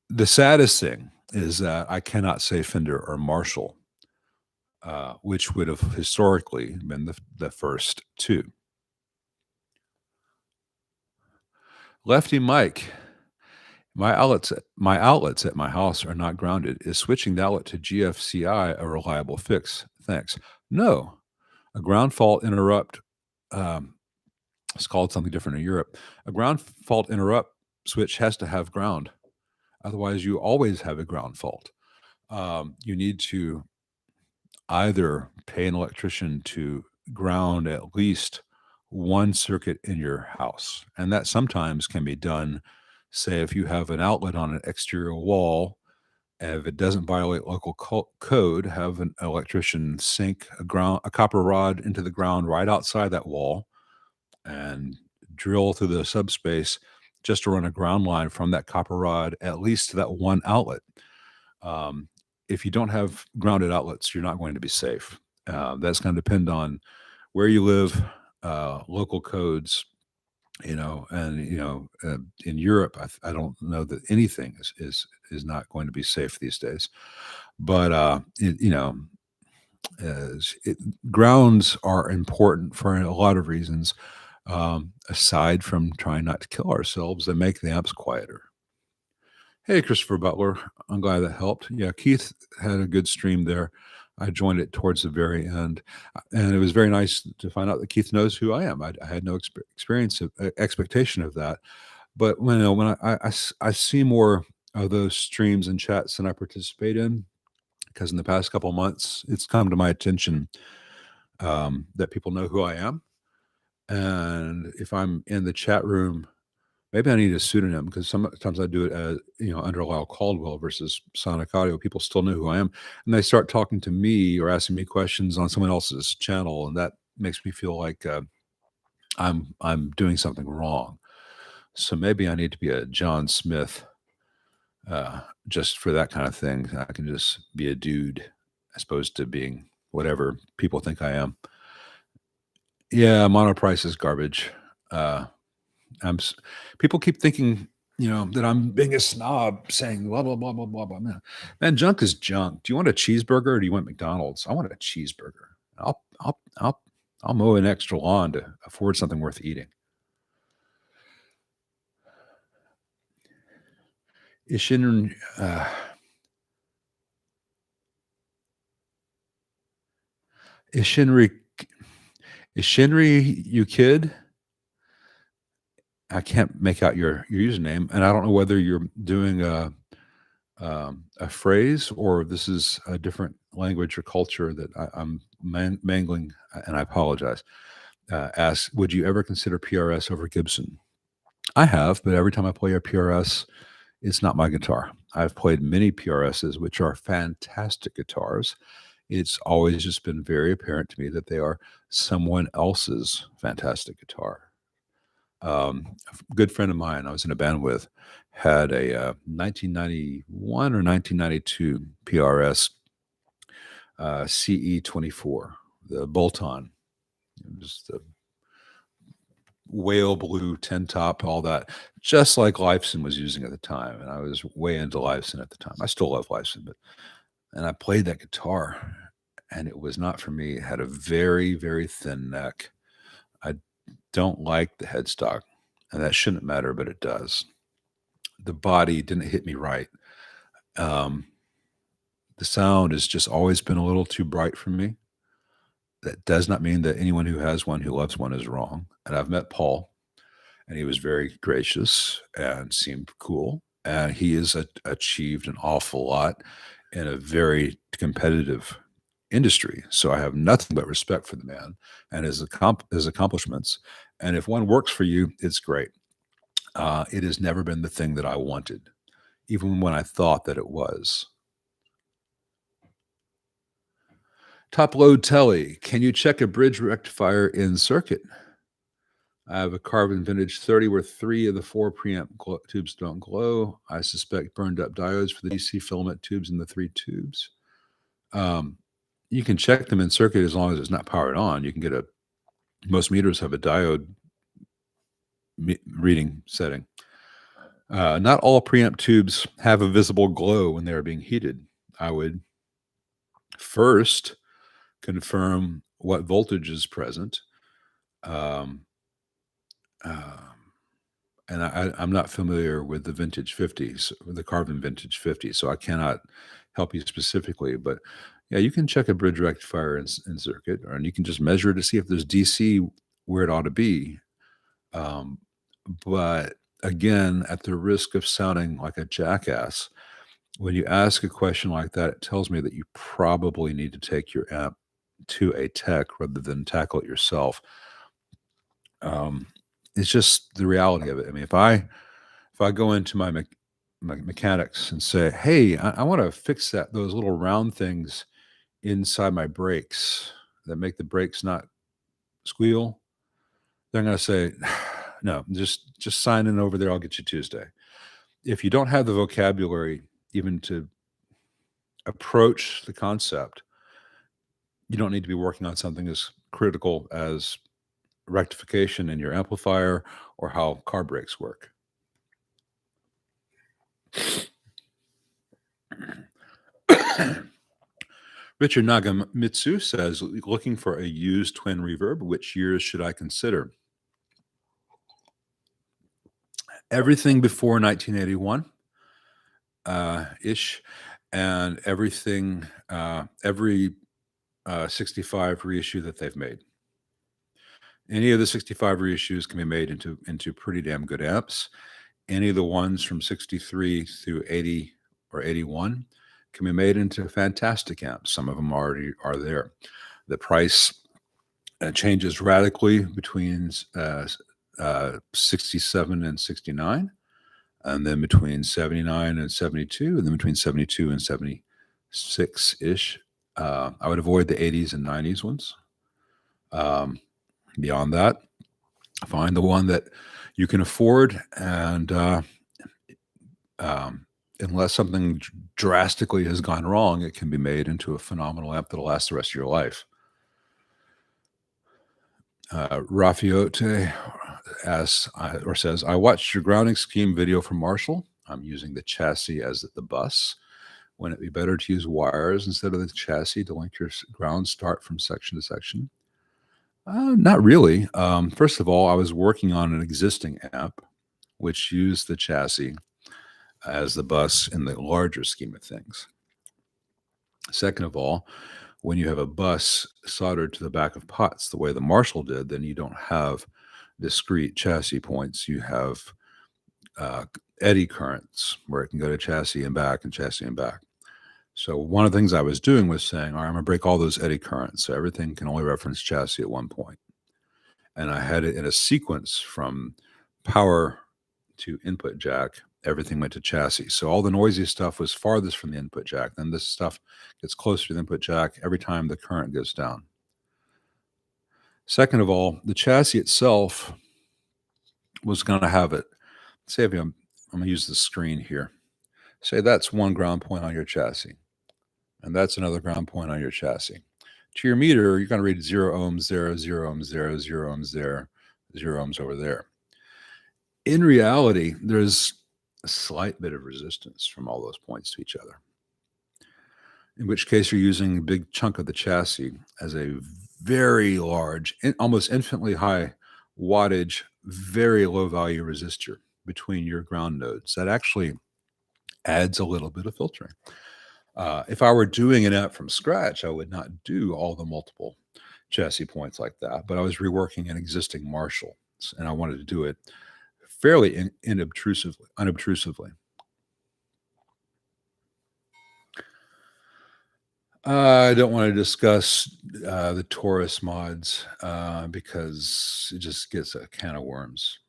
the saddest thing is that I cannot say Fender or Marshall, which would have historically been the first two. Lefty Mike, my outlets at my house are not grounded. Is switching the outlet to GFCI a reliable fix? Thanks. No, a ground fault interrupt. It's called something different in Europe. A ground fault interrupt switch has to have ground. Otherwise, you always have a ground fault. You need to either pay an electrician to ground at least one circuit in your house. And that sometimes can be done, say, if you have an outlet on an exterior wall, and if it doesn't violate local code, have an electrician sink a copper rod into the ground right outside that wall and drill through the subspace just to run a ground line from that copper rod at least to that one outlet. If you don't have grounded outlets, you're not going to be safe. That's going to depend on where you live, local codes, in Europe, I don't know that anything is not going to be safe these days. But grounds are important for a lot of reasons, aside from trying not to kill ourselves and make the amps quieter. Hey, Christopher Butler, I'm glad that helped. Yeah, Keith had a good stream there. I joined it towards the very end, and it was very nice to find out that Keith knows who I am. I had no expectation of that, But when I see more of those streams and chats than I participate in, because in the past couple of months, it's come to my attention that people know who I am. And if I'm in the chat room, maybe I need a pseudonym because sometimes I do it as, under Lyle Caldwell versus Sonic Audio. People still know who I am, and they start talking to me or asking me questions on someone else's channel, and that makes me feel like I'm doing something wrong. So maybe I need to be a John Smith just for that kind of thing. I can just be a dude as opposed to being whatever people think I am. Yeah, monoprice is garbage. Uh, people keep thinking, that I'm being a snob, saying blah blah blah blah blah blah. Man, junk is junk. Do you want a cheeseburger or do you want McDonald's? I want a cheeseburger. I'll mow an extra lawn to afford something worth eating. Ishin, Ishinri, Ishinri, you kid. I can't make out your username, and I don't know whether you're doing a phrase or this is a different language or culture that I'm mangling, and I apologize. Asks, would you ever consider PRS over Gibson? I have, but every time I play a PRS, it's not my guitar. I've played many PRSs, which are fantastic guitars. It's always just been very apparent to me that they are someone else's fantastic guitar. A good friend of mine I was in a band with had a 1991 or 1992 PRS CE24, the bolt-on. Just the whale blue 10 top, all that, just like Lifeson was using at the time. And I was way into Lifeson at the time. I still love Lifeson, and I played that guitar and it was not for me. It had a very, very thin neck. I don't like the headstock, and that shouldn't matter, but it does. The body didn't hit me right. The sound has just always been a little too bright for me. That does not mean that anyone who has one, who loves one, is wrong. And I've met Paul, and he was very gracious and seemed cool. And he has achieved an awful lot in a very competitive industry. So I have nothing but respect for the man and his accomplishments. And if one works for you, it's great. It has never been the thing that I wanted, even when I thought that it was. Top load telly. Can you check a bridge rectifier in circuit? I have a carbon vintage 30 where 3 of the 4 preamp tubes don't glow. I suspect burned up diodes for the DC filament tubes in the 3 tubes. You can check them in circuit as long as it's not powered on. You can get most meters have a diode reading setting. Not all preamp tubes have a visible glow when they are being heated. I would first confirm what voltage is present. And I'm not familiar with the vintage 50s, the carbon vintage 50, so I cannot help you specifically. But yeah, you can check a bridge rectifier in circuit, and you can just measure to see if there's DC where it ought to be. But again, at the risk of sounding like a jackass, when you ask a question like that, it tells me that you probably need to take your amp to a tech rather than tackle it yourself. It's just the reality of it. I mean, if I go into my mechanics and say, "Hey, I want to fix those little round things inside my brakes that make the brakes not squeal," they're going to say, "No, just sign in over there. I'll get you Tuesday." If you don't have the vocabulary even to approach the concept, you don't need to be working on something as critical as rectification in your amplifier or how car brakes work. Richard Nagamitsu says, looking for a used twin reverb, which years should I consider? Everything before 1981 ish, and everything, every 65 reissue that they've made. Any of the 65 reissues can be made into pretty damn good amps. any of the ones from 63 through 80 or 81 can be made into fantastic amps. Some of them already are there. The price changes radically between 67 and 69, and then between 79 and 72, and then between 72 and 76-ish. I would avoid the 80s and 90s ones. Beyond that, find the one that you can afford, and unless something drastically has gone wrong, it can be made into a phenomenal amp that'll last the rest of your life. Rafiote asks or says, I watched your grounding scheme video from Marshall. I'm using the chassis as the bus. Wouldn't it be better to use wires instead of the chassis to link your ground start from section to section? Not really. First of all, I was working on an existing amp which used the chassis as the bus in the larger scheme of things. Second of all, when you have a bus soldered to the back of pots the way the Marshall did, then you don't have discrete chassis points. You have eddy currents where it can go to chassis and back and chassis and back. So one of the things I was doing was saying, all right, I'm going to break all those eddy currents so everything can only reference chassis at one point. And I had it in a sequence from power to input jack. Everything went to chassis. So all the noisy stuff was farthest from the input jack. Then this stuff gets closer to the input jack every time the current goes down. Second of all, the chassis itself was going to have it. Say if I'm going to use the screen here. Say that's one ground point on your chassis. And that's another ground point on your chassis. To your meter, you're going to read 0 ohms there, 0 ohms there, 0 ohms there, 0 ohms over there. In reality, there's a slight bit of resistance from all those points to each other, in which case you're using a big chunk of the chassis as a very large, almost infinitely high wattage, very low value resistor between your ground nodes. That actually adds a little bit of filtering. If I were doing an amp from scratch, I would not do all the multiple chassis points like that, but I was reworking an existing Marshall, and I wanted to do it fairly unobtrusively. I don't want to discuss the Taurus mods because it just gets a can of worms.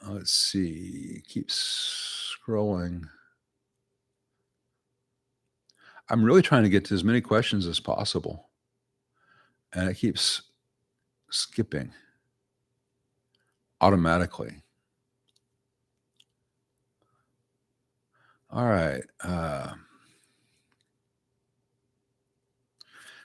Let's see, keep scrolling. I'm really trying to get to as many questions as possible, and it keeps skipping automatically. All right.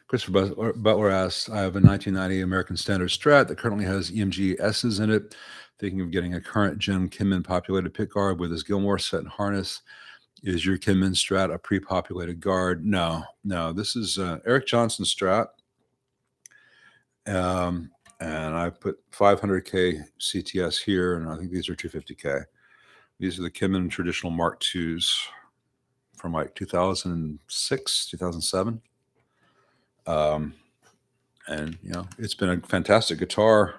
Christopher Butler asks, I have a 1990 American Standard Strat that currently has EMG S's in it. Thinking of getting a current Jim Kinman populated pick guard with his Gilmore set and harness. Is your Kinman Strat a pre-populated guard? No. This is Eric Johnson Strat. And I put 500K CTS here, and I think these are 250K. These are the Kinman traditional Mark IIs from like 2006, 2007. And, you know, it's been a fantastic guitar.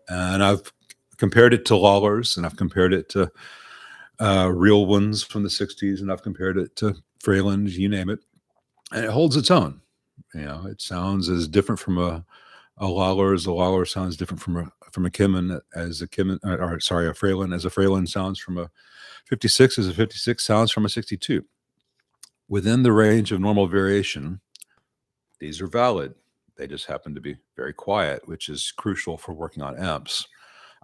And I've compared it to Lawlor's, and I've compared it to real ones from the 60s, and I've compared it to Freyland, you name it. And it holds its own. You know, it sounds as different from a Lawlor's. A Lawlor sounds different from a Kinman as a Kinman, or sorry, a Freyland as a Freyland sounds from a 56 as a 56 sounds from a 62. Within the range of normal variation, these are valid. They just happen to be very quiet, which is crucial for working on amps.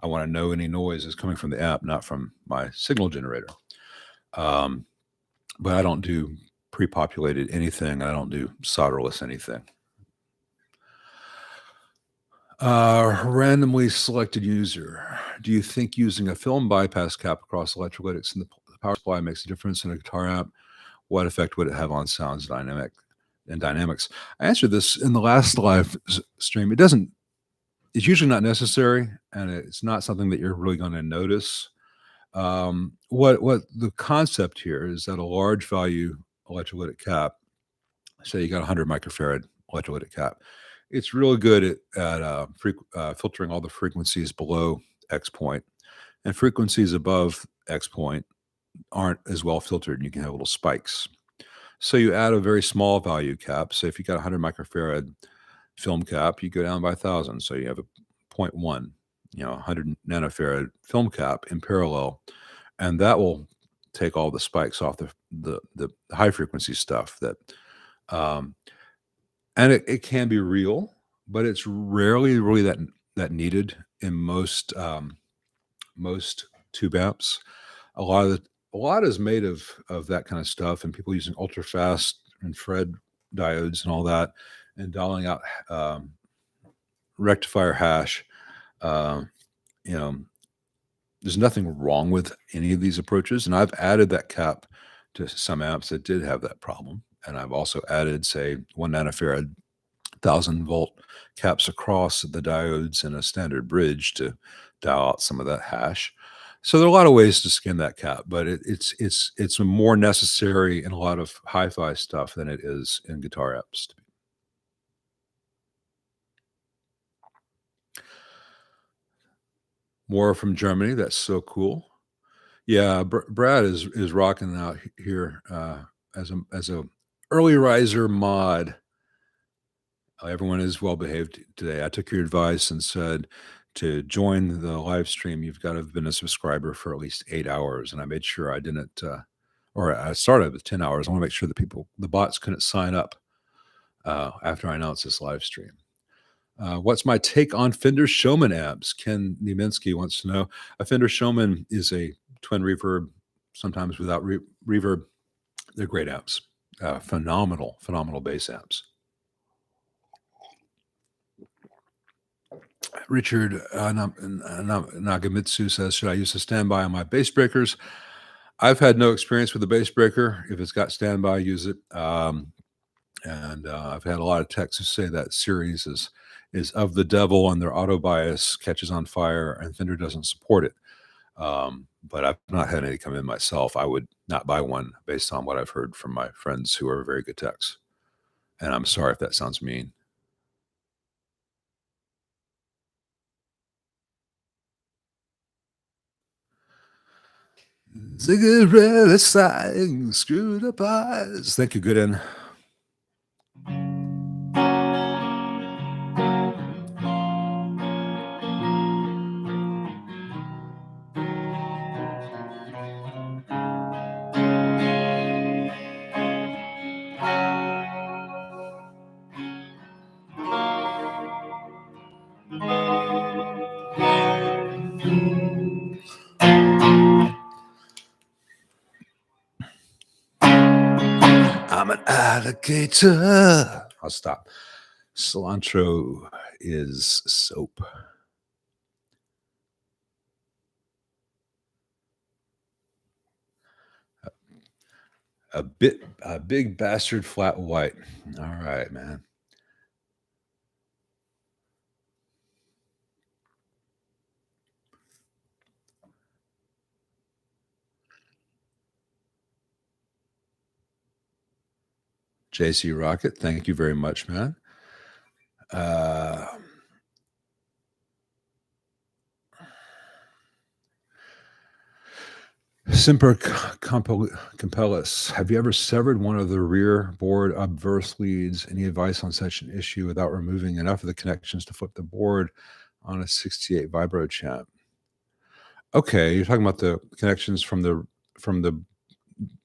I want to know any noise is coming from the amp, not from my signal generator. But I don't do pre-populated anything. I don't do solderless anything. Randomly selected user. Do you think using a film bypass cap across electrolytics in the power supply makes a difference in a guitar amp? What effect would it have on sounds dynamics? I answered this in the last live stream. It's usually not necessary, and it's not something that you're really going to notice. What the concept here is that a large value electrolytic cap, say you got 100 microfarad electrolytic cap, it's really good at filtering all the frequencies below X point, and frequencies above X point aren't as well filtered, and you can have little spikes. So you add a very small value cap. So if you got 100 microfarad film cap, you go down by 1,000. So you have a zero point 0.1, 100 nanofarad film cap in parallel, and that will take all the spikes off the high frequency stuff that, um, and it can be real, but it's rarely really that needed in most tube amps. A lot is made of that kind of stuff, and people using ultra fast infrared diodes and all that, and dialing out rectifier hash. Uh, you know, there's nothing wrong with any of these approaches, and I've added that cap to some amps that did have that problem, and I've also added, say, 1 nanofarad 1,000-volt caps across the diodes in a standard bridge to dial out some of that hash. So there are a lot of ways to skin that cap, but it's more necessary in a lot of hi-fi stuff than it is in guitar amps. More from Germany. That's so cool. Yeah, Brad is rocking out here as a early riser mod. Everyone is well behaved today. I took your advice and said to join the live stream, you've got to have been a subscriber for at least 8 hours. And I made sure I didn't, or I started with 10 hours. I want to make sure the bots couldn't sign up after I announced this live stream. What's my take on Fender Showman amps? Ken Nieminsky wants to know. A Fender Showman is a twin reverb, sometimes without reverb. They're great amps, phenomenal bass amps. Richard Nagamitsu says, should I use a standby on my bass breakers? I've had no experience with the bass breaker. If it's got standby, use it. And I've had a lot of techs who say that series is of the devil, and their auto bias catches on fire, and Fender doesn't support it. But I've not had any come in myself. I would not buy one based on what I've heard from my friends who are very good techs. And I'm sorry if that sounds mean. Cigarette sighing, screwed up eyes. Thank you, Gooden. I'm an alligator. I'll stop. Cilantro is soap. A big bastard flat white. All right, man. JC Rocket, thank you very much, man. Semper Compellus. Have you ever severed one of the rear board obverse leads? Any advice on such an issue without removing enough of the connections to flip the board on a 68 vibro champ? Okay, you're talking about the connections from the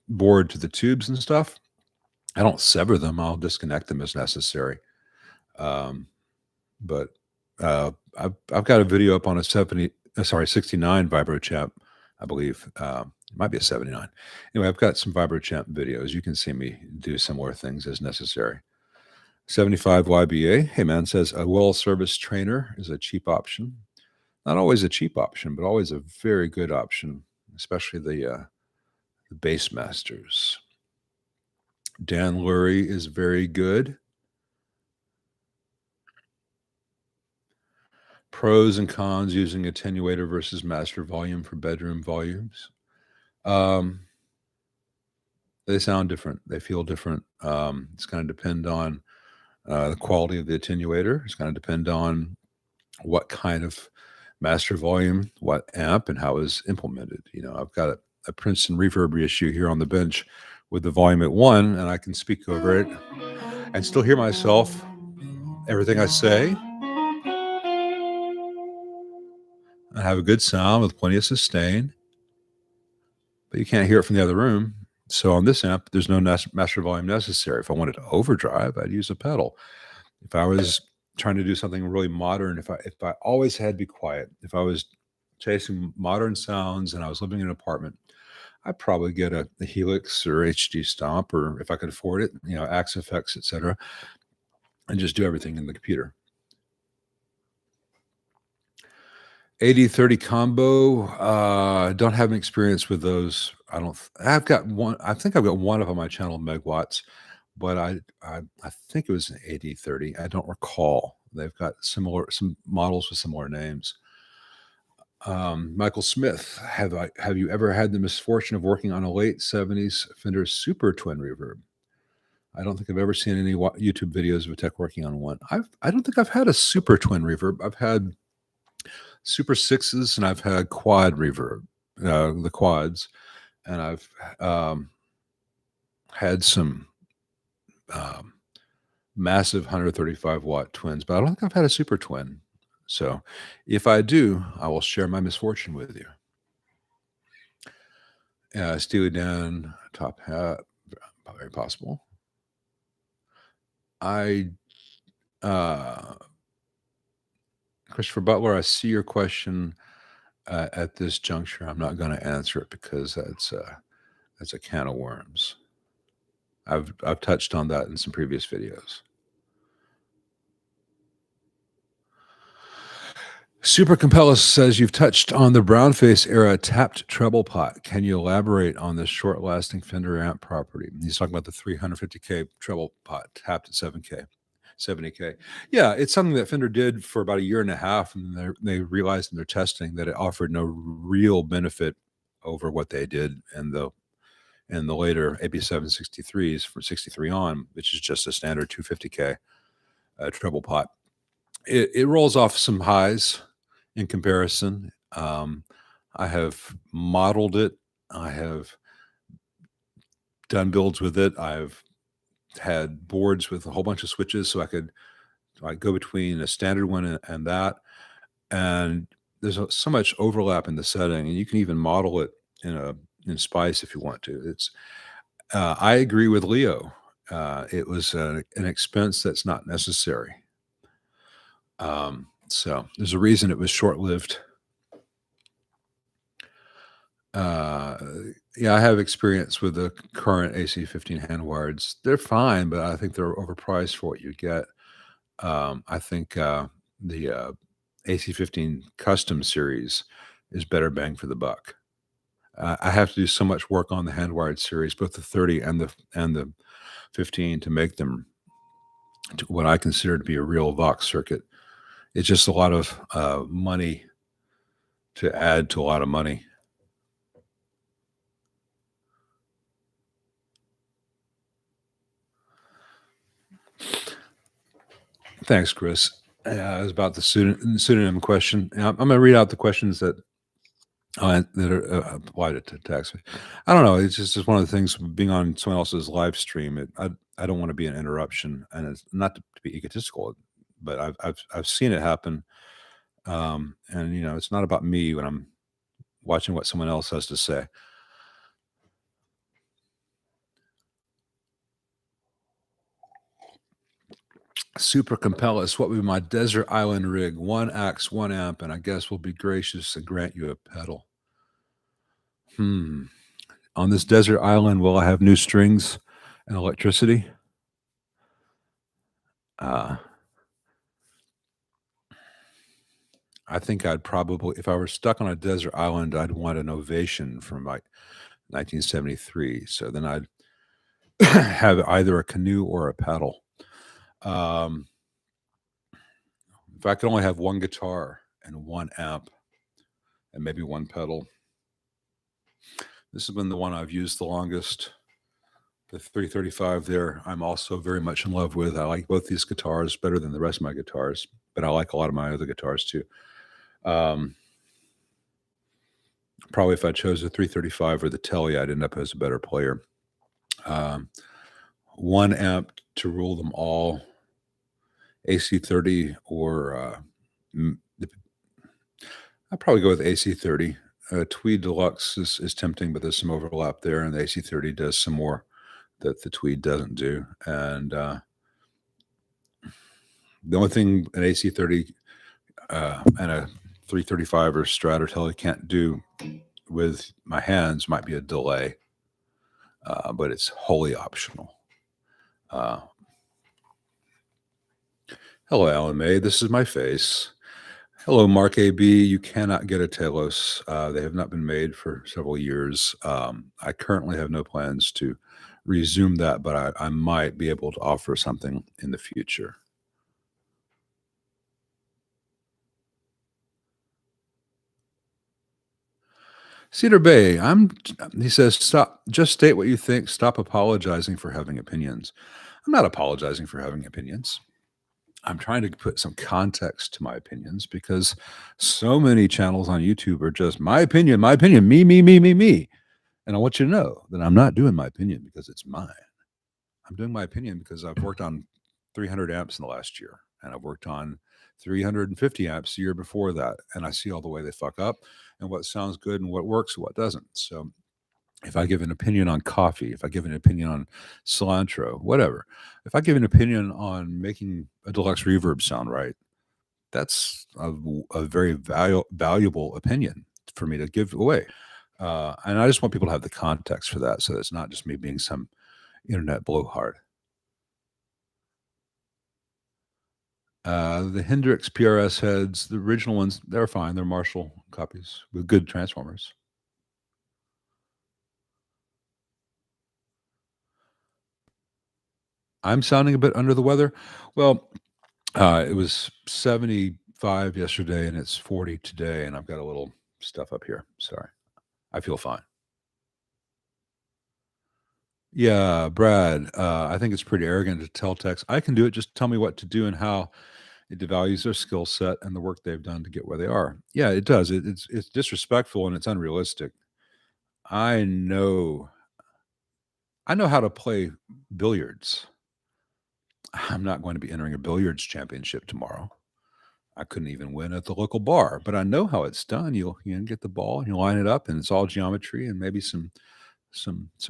board to the tubes and stuff. I don't sever them. I'll disconnect them as necessary. But I've got a video up on a 69 vibro champ, I believe. It might be a 79. Anyway, I've got some vibro champ videos. You can see me do similar things as necessary. 75 YBA. Hey man, says a well-serviced trainer is a cheap option. Not always a cheap option, but always a very good option, especially the bass masters. Dan Lurie is very good. Pros and cons using attenuator versus master volume for bedroom volumes. They sound different. They feel different. It's going to depend on the quality of the attenuator. It's going to depend on what kind of master volume, what amp, and how it was implemented. You know, I've got a Princeton reverb issue here on the bench with the volume at 1, and I can speak over it and still hear myself, everything I say. I have a good sound with plenty of sustain, but you can't hear it from the other room. So on this amp, there's no master volume necessary. If I wanted to overdrive, I'd use a pedal. If I was trying to do something really modern, if I always had to be quiet, if I was chasing modern sounds and I was living in an apartment, I'd probably get a Helix or HD Stomp, or if I could afford it, you know, Axe Effects, etc., and just do everything in the computer. 80-30 combo. Don't have any experience with those. I've got one. I think I've got one up on my channel, Megawatts, but I think it was an 80-30. I don't recall. They've got some models with similar names. Michael Smith, have you ever had the misfortune of working on a late 70s Fender Super Twin reverb? I don't think I've ever seen any YouTube videos of a tech working on one. I don't think I've had a Super Twin reverb. I've had Super 6s and I've had quad reverb, the quads, and I've had some massive 135 watt twins, but I don't think I've had a Super Twin. So if I do, I will share my misfortune with you. Steely Dan top hat, very possible. Christopher Butler, I see your question at this juncture. I'm not going to answer it because that's a can of worms. I've touched on that in some previous videos. Super Compellus says you've touched on the brownface era tapped treble pot. Can you elaborate on this short-lasting Fender amp property? He's talking about the 350K treble pot tapped at 70K. Yeah, it's something that Fender did for about a year and a half, and they realized in their testing that it offered no real benefit over what they did in the later AB763s from 63 on, which is just a standard 250K treble pot. It rolls off some highs in comparison. I have modeled it. I have done builds with it. I've had boards with a whole bunch of switches so I could go between a standard one and that. And there's so much overlap in the setting, and you can even model it in Spice if you want to. It's I agree with Leo. It was an expense that's not necessary. So there's a reason it was short-lived. Yeah, I have experience with the current AC15 handwireds. They're fine, but I think they're overpriced for what you get. I think the AC15 Custom Series is better bang for the buck. I have to do so much work on the handwired series, both the 30 and the 15, to make them to what I consider to be a real Vox circuit. It's just a lot of money to add to a lot of money. Thanks, Chris. It was about the pseudonym question. I'm going to read out the questions that are applied to text. I don't know. It's just one of the things being on someone else's live stream. I don't want to be an interruption, and it's not to be egotistical, but I've seen it happen. And you know, it's not about me when I'm watching what someone else has to say. Super Compellus, what would be my desert island rig? 1 axe, 1 amp, and I guess we'll be gracious and grant you a pedal. On this desert island, will I have new strings and electricity? I think I'd probably, if I were stuck on a desert island, I'd want an Ovation from like 1973. So then I'd have either a canoe or a pedal. If I could only have one guitar and one amp and maybe one pedal, this has been the one I've used the longest. The 335 there, I'm also very much in love with. I like both these guitars better than the rest of my guitars, but I like a lot of my other guitars too. Probably if I chose the 335 or the Telly, I'd end up as a better player. One amp to rule them all, AC30 or I'd probably go with AC30. Tweed Deluxe is tempting, but there's some overlap there, and the AC30 does some more that the Tweed doesn't do. And the only thing an AC30 and a 335 or Strat or Telly can't do with my hands might be a delay, but it's wholly optional. Hello, Alan May. This is my face. Hello, Mark AB. You cannot get a Telos. They have not been made for several years. I currently have no plans to resume that, but I might be able to offer something in the future. Cedar Bay, he says, stop, just state what you think. Stop apologizing for having opinions. I'm not apologizing for having opinions. I'm trying to put some context to my opinions because so many channels on YouTube are just my opinion, me. And I want you to know that I'm not doing my opinion because it's mine. I'm doing my opinion because I've worked on 300 amps in the last year, and I've worked on 350 amps the year before that. And I see all the way they fuck up and what sounds good and what works and what doesn't. So if I give an opinion on coffee, if I give an opinion on cilantro, whatever, if I give an opinion on making a deluxe reverb sound right, that's a very valuable opinion for me to give away. And I just want people to have the context for that. So it's not just me being some internet blowhard. The Hendrix PRS heads, the original ones, they're fine. They're Marshall copies with good transformers. I'm sounding a bit under the weather. Well, it was 75 yesterday and it's 40 today, and I've got a little stuff up here. Sorry. I feel fine. Yeah, Brad, I think it's pretty arrogant to tell techs, I can do it, just tell me what to do and how. It devalues their skill set and the work they've done to get where they are. Yeah, it does. It's disrespectful and it's unrealistic. I know how to play billiards. I'm not going to be entering a billiards championship tomorrow. I couldn't even win at the local bar, but I know how it's done. You get the ball and you line it up, and it's all geometry and maybe some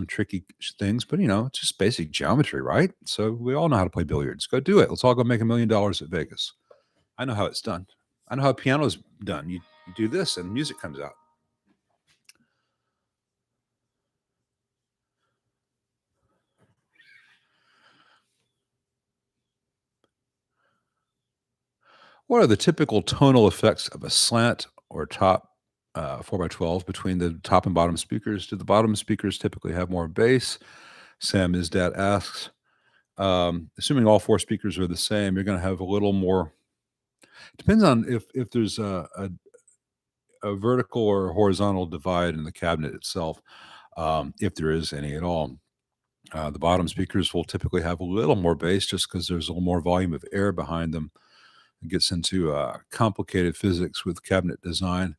tricky things, but it's just basic geometry, right? So we all know how to play billiards. Go do it. Let's all go make $1 million at Vegas. I know how it's done. I know how piano's done. You do this and music comes out. What are the typical tonal effects of a slant or top 4x12 between the top and bottom speakers? Do the bottom speakers typically have more bass? Sam Isdat asks. Assuming all four speakers are the same, you're going to have a little more. Depends on if there's a vertical or horizontal divide in the cabinet itself, if there is any at all. The bottom speakers will typically have a little more bass just because there's a little more volume of air behind them. It gets into complicated physics with cabinet design.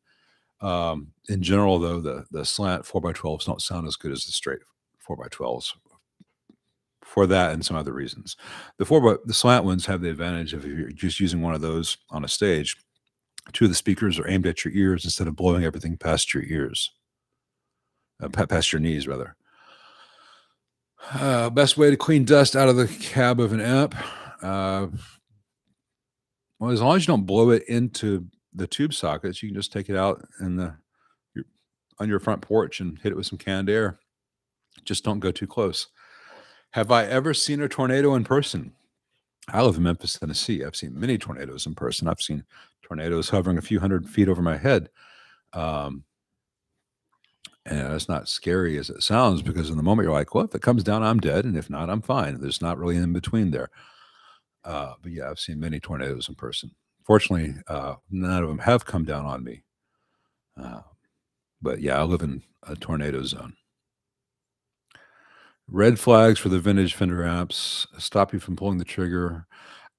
In general, though, the slant 4x12s don't sound as good as the straight 4x12s for that and some other reasons. The slant ones have the advantage of if you're just using one of those on a stage, two of the speakers are aimed at your ears instead of blowing everything past your ears, past your knees, rather. Best way to clean dust out of the cab of an amp. Well, as long as you don't blow it into the tube sockets, you can just take it out on your front porch and hit it with some canned air. Just don't go too close. Have I ever seen a tornado in person? I live in Memphis, Tennessee. I've seen many tornadoes in person. I've seen tornadoes hovering a few hundred feet over my head. And it's not scary as it sounds, because in the moment you're like, well, if it comes down, I'm dead. And if not, I'm fine. There's not really in between there. But yeah, I've seen many tornadoes in person. Fortunately, none of them have come down on me. Uh, but yeah, I live in a tornado zone. Red flags for the vintage Fender amps stop you from pulling the trigger.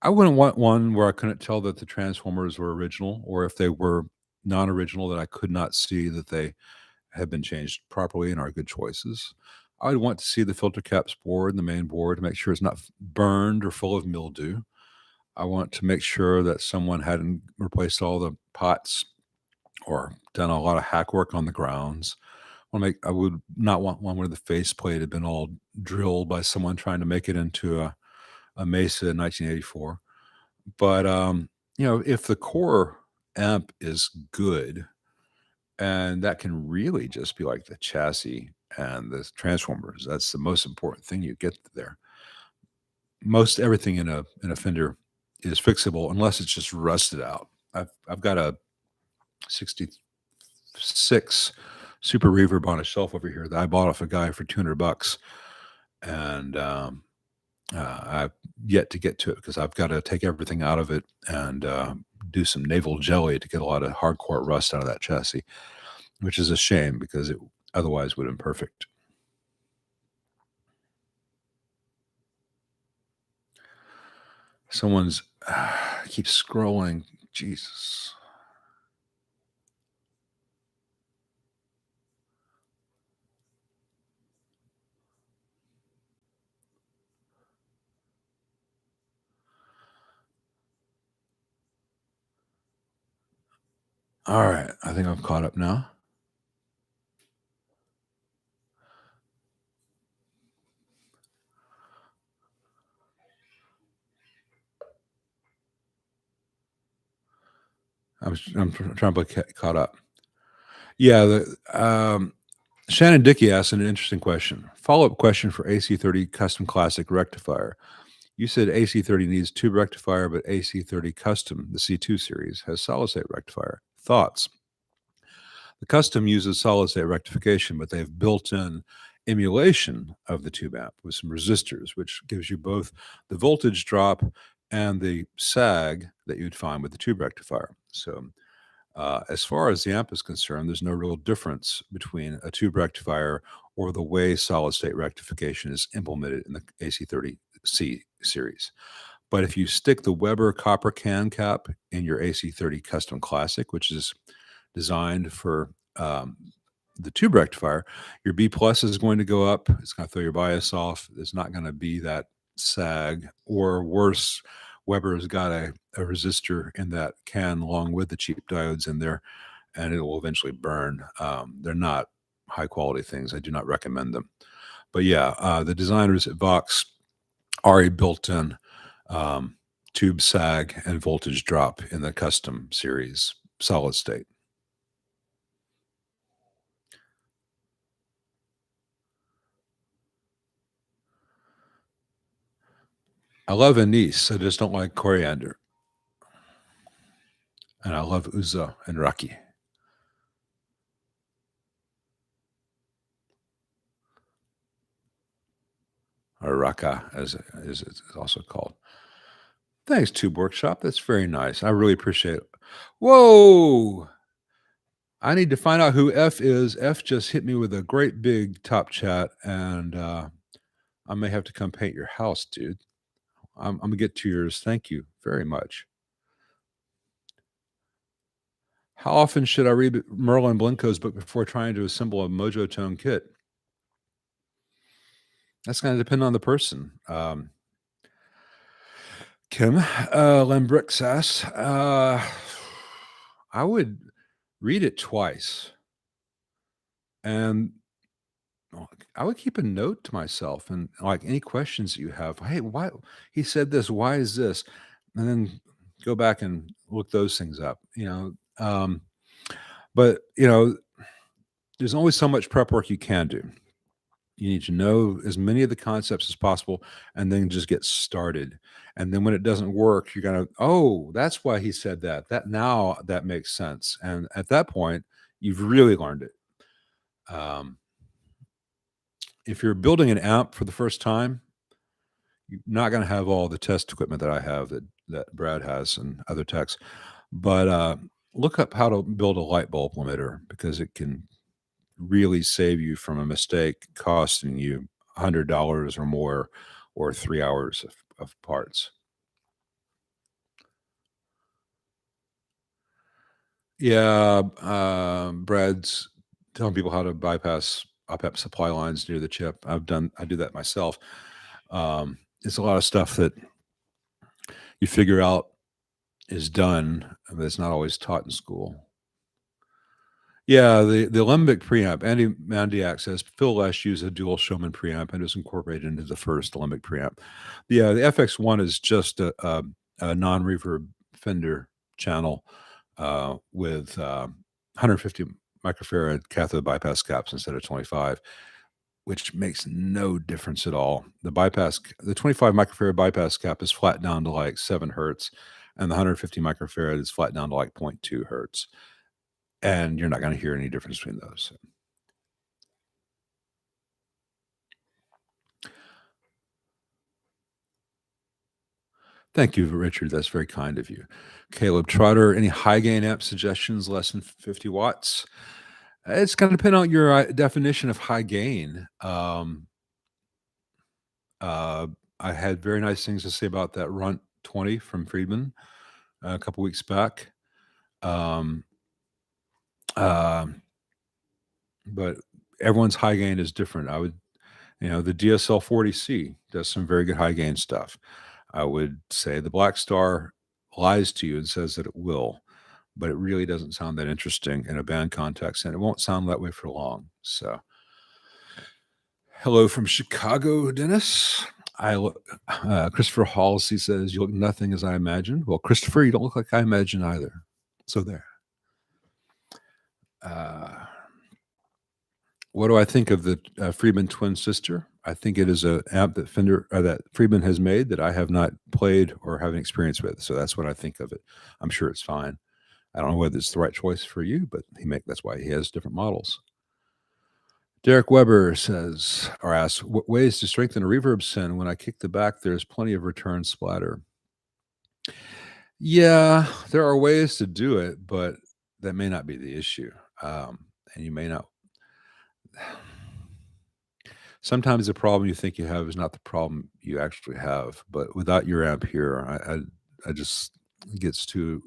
I wouldn't want one where I couldn't tell that the transformers were original, or if they were non-original, that I could not see that they have been changed properly and are good choices. I would want to see the filter caps board and the main board to make sure it's not burned or full of mildew. I want to make sure that someone hadn't replaced all the pots or done a lot of hack work on the grounds. I would not want one where the faceplate had been all drilled by someone trying to make it into a Mesa in 1984. But if the core amp is good, and that can really just be like the chassis and the transformers. That's the most important thing you get there. Most everything in a Fender is fixable unless it's just rusted out. I've got a 66 Super Reverb on a shelf over here that I bought off a guy for $200, and I've yet to get to it because I've got to take everything out of it and do some naval jelly to get a lot of hardcore rust out of that chassis, which is a shame because it otherwise would have been perfect. Someone's keeps scrolling. Jesus. All right, I think I'm caught up now. I'm trying to get caught up. Yeah, Shannon Dickey asked an interesting question. Follow-up question for AC30 Custom Classic Rectifier. You said AC30 needs tube rectifier, but AC30 Custom, the C2 series, has solid-state rectifier. Thoughts? The Custom uses solid-state rectification, but they've built in emulation of the tube amp with some resistors, which gives you both the voltage drop and the sag that you'd find with the tube rectifier. So as far as the amp is concerned, there's no real difference between a tube rectifier or the way solid state rectification is implemented in the AC30C series. But if you stick the Weber copper can cap in your AC30 Custom Classic, which is designed for the tube rectifier, your B plus is going to go up. It's going to throw your bias off. It's not going to be that sag, or worse, Weber has got a resistor in that can along with the cheap diodes in there, and it will eventually burn. They're not high quality things. I do not recommend them. But yeah, the designers at Vox already built in tube sag and voltage drop in the Custom series solid state. I love anise. I just don't like coriander. And I love uzo and raki. Or raka, as it's also called. Thanks, Tube Workshop. That's very nice. I really appreciate it. Whoa! I need to find out who F is. F just hit me with a great big top chat, and I may have to come paint your house, dude. I'm gonna get to yours. Thank you very much. How often should I read Merlin Blenco's book before trying to assemble a Mojo Tone kit? That's going to depend on the person. Kim Lembrix asks, I would read it twice, and I would keep a note to myself, and like any questions that you have. Hey, why he said this? Why is this? And then go back and look those things up. But there's only so much prep work you can do. You need to know as many of the concepts as possible and then just get started. And then when it doesn't work, you're going to, oh, that's why he said that. That makes sense. And at that point, you've really learned it. If you're building an amp for the first time, You're not going to have all the test equipment that I have that Brad has and other techs, but look up how to build a light bulb limiter because it can really save you from a mistake costing you $100 or more or 3 hours of parts. Yeah, Brad's telling people how to bypass op-amp supply lines near the chip. I do that myself. It's a lot of stuff that you figure out is done, but it's not always taught in school. Yeah, the Alembic preamp, Andy Mandiak says Phil Lesh used a dual Showman preamp and it was incorporated into the first Alembic preamp. The FX1 is just a non-reverb Fender channel with 150 microfarad cathode bypass caps instead of 25, which makes no difference at all. The 25 microfarad bypass cap is flat down to like 7 hertz, and the 150 microfarad is flat down to like 0.2 hertz. And you're not going to hear any difference between those. Thank you, Richard. That's very kind of you. Caleb Trotter, any high gain amp suggestions less than 50 watts? It's going to depend on your definition of high gain. I had very nice things to say about that Runt 20 from Friedman a couple weeks back. But everyone's high gain is different. The DSL 40C does some very good high gain stuff. I would say the Black Star lies to you and says that it will, but it really doesn't sound that interesting in a band context, and it won't sound that way for long. So, hello from Chicago, Dennis. Christopher Halsey says, you look nothing as I imagined. Well, Christopher, you don't look like I imagine either. So there. What do I think of the Friedman Twin Sister? I think it is an amp that that Friedman has made that I have not played or have an experience with. So that's what I think of it. I'm sure it's fine. I don't know whether it's the right choice for you, but that's why he has different models. Derek Weber asks, what ways to strengthen a reverb send? When I kick the back, there's plenty of return splatter. Yeah, there are ways to do it, but that may not be the issue. And you may not. Sometimes the problem you think you have is not the problem you actually have. But without your amp here, I just it gets too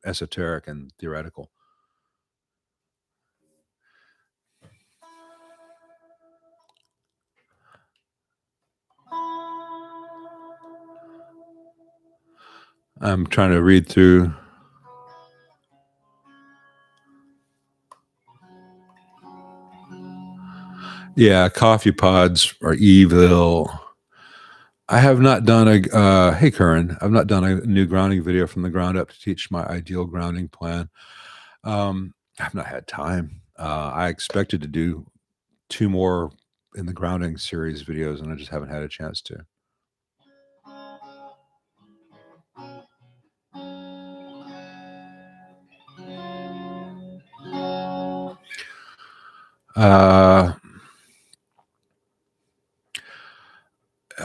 esoteric and theoretical. I'm trying to read through. Yeah, coffee pods are evil. I have not done hey Curran, I've not done a new grounding video from the ground up to teach my ideal grounding plan. I've not had time. I expected to do 2 more in the grounding series videos, and I just haven't had a chance to.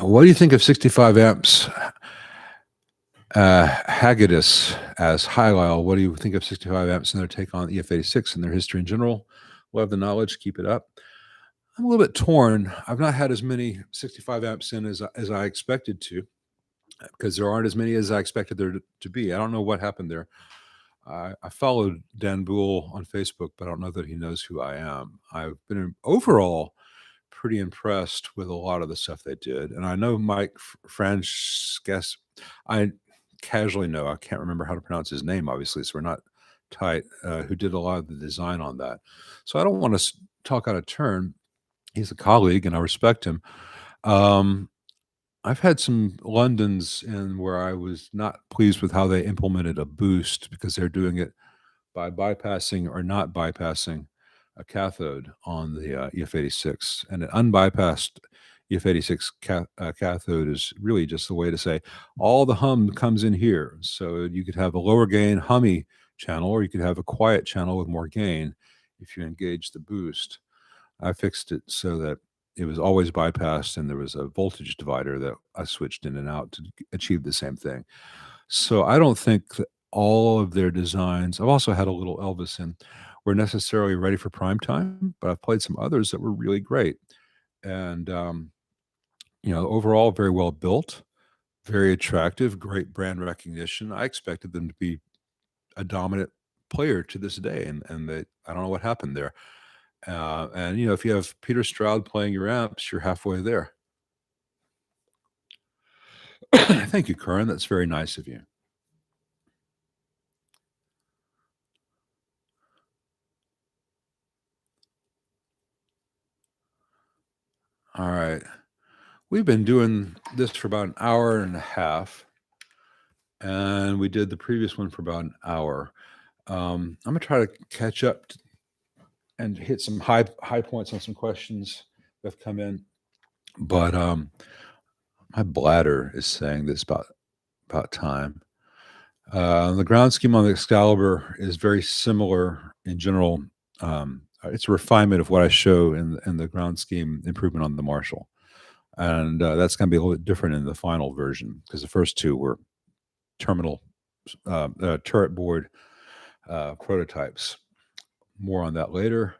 What do you think of 65 amps? Haggadis as Lyle, what do you think of 65 amps and their take on EF86 and their history in general? Love the knowledge. Keep it up. I'm a little bit torn. I've not had as many 65 amps in as I expected to, because there aren't as many as I expected there to be. I don't know what happened there. I followed Dan Boole on Facebook, but I don't know that he knows who I am. I've been overall pretty impressed with a lot of the stuff they did. And I know Mike Frances, I casually know, I can't remember how to pronounce his name, obviously, so we're not tight, who did a lot of the design on that. So I don't want to talk out of turn. He's a colleague and I respect him. I've had some Londons in where I was not pleased with how they implemented a boost because they're doing it by bypassing or not bypassing a cathode on the EF86. And an unbypassed EF86 cathode is really just the way to say all the hum comes in here. So you could have a lower gain hummy channel, or you could have a quiet channel with more gain if you engage the boost. I fixed it so that it was always bypassed, and there was a voltage divider that I switched in and out to achieve the same thing. So I don't think that all of their designs, I've also had a little Elvis in, were necessarily ready for prime time, but I've played some others that were really great. And, overall, very well built, very attractive, great brand recognition. I expected them to be a dominant player to this day, and they, I don't know what happened there. And if you have Peter Stroud playing your amps, you're halfway there. Thank you, Curran. That's very nice of you. All right. We've been doing this for about an hour and a half, and we did the previous one for about an hour. I'm gonna try to catch up and hit some high points on some questions that have come in, but my bladder is saying this about time. The ground scheme on the Excalibur is very similar in general. It's a refinement of what I show in the ground scheme improvement on the Marshall. And that's going to be a little bit different in the final version because the first two were terminal turret board prototypes. More on that later.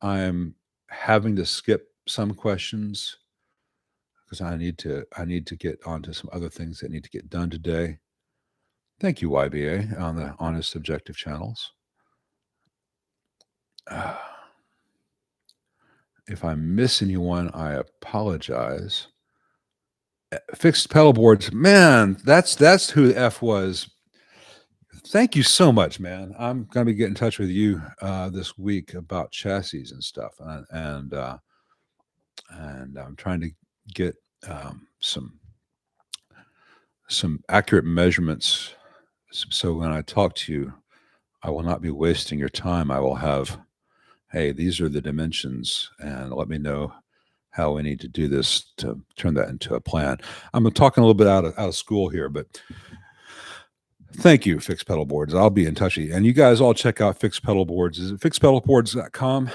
I'm having to skip some questions because I need to get onto some other things that need to get done today. Thank you, YBA, on the Honest Subjective channels. If I miss anyone, I apologize. Fixed pedal boards, man, that's who the F was. Thank you so much, man. I'm gonna be getting in touch with you this week about chassis and stuff, and I'm trying to get some accurate measurements, so when I talk to you, I will not be wasting your time. I will have, hey, these are the dimensions, and let me know how we need to do this to turn that into a plan. I'm talking a little bit out of school here, but thank you, Fixed Pedal Boards. I'll be in touch with you. And you guys all check out Fixed Pedal Boards. Is it fixedpedalboards.com?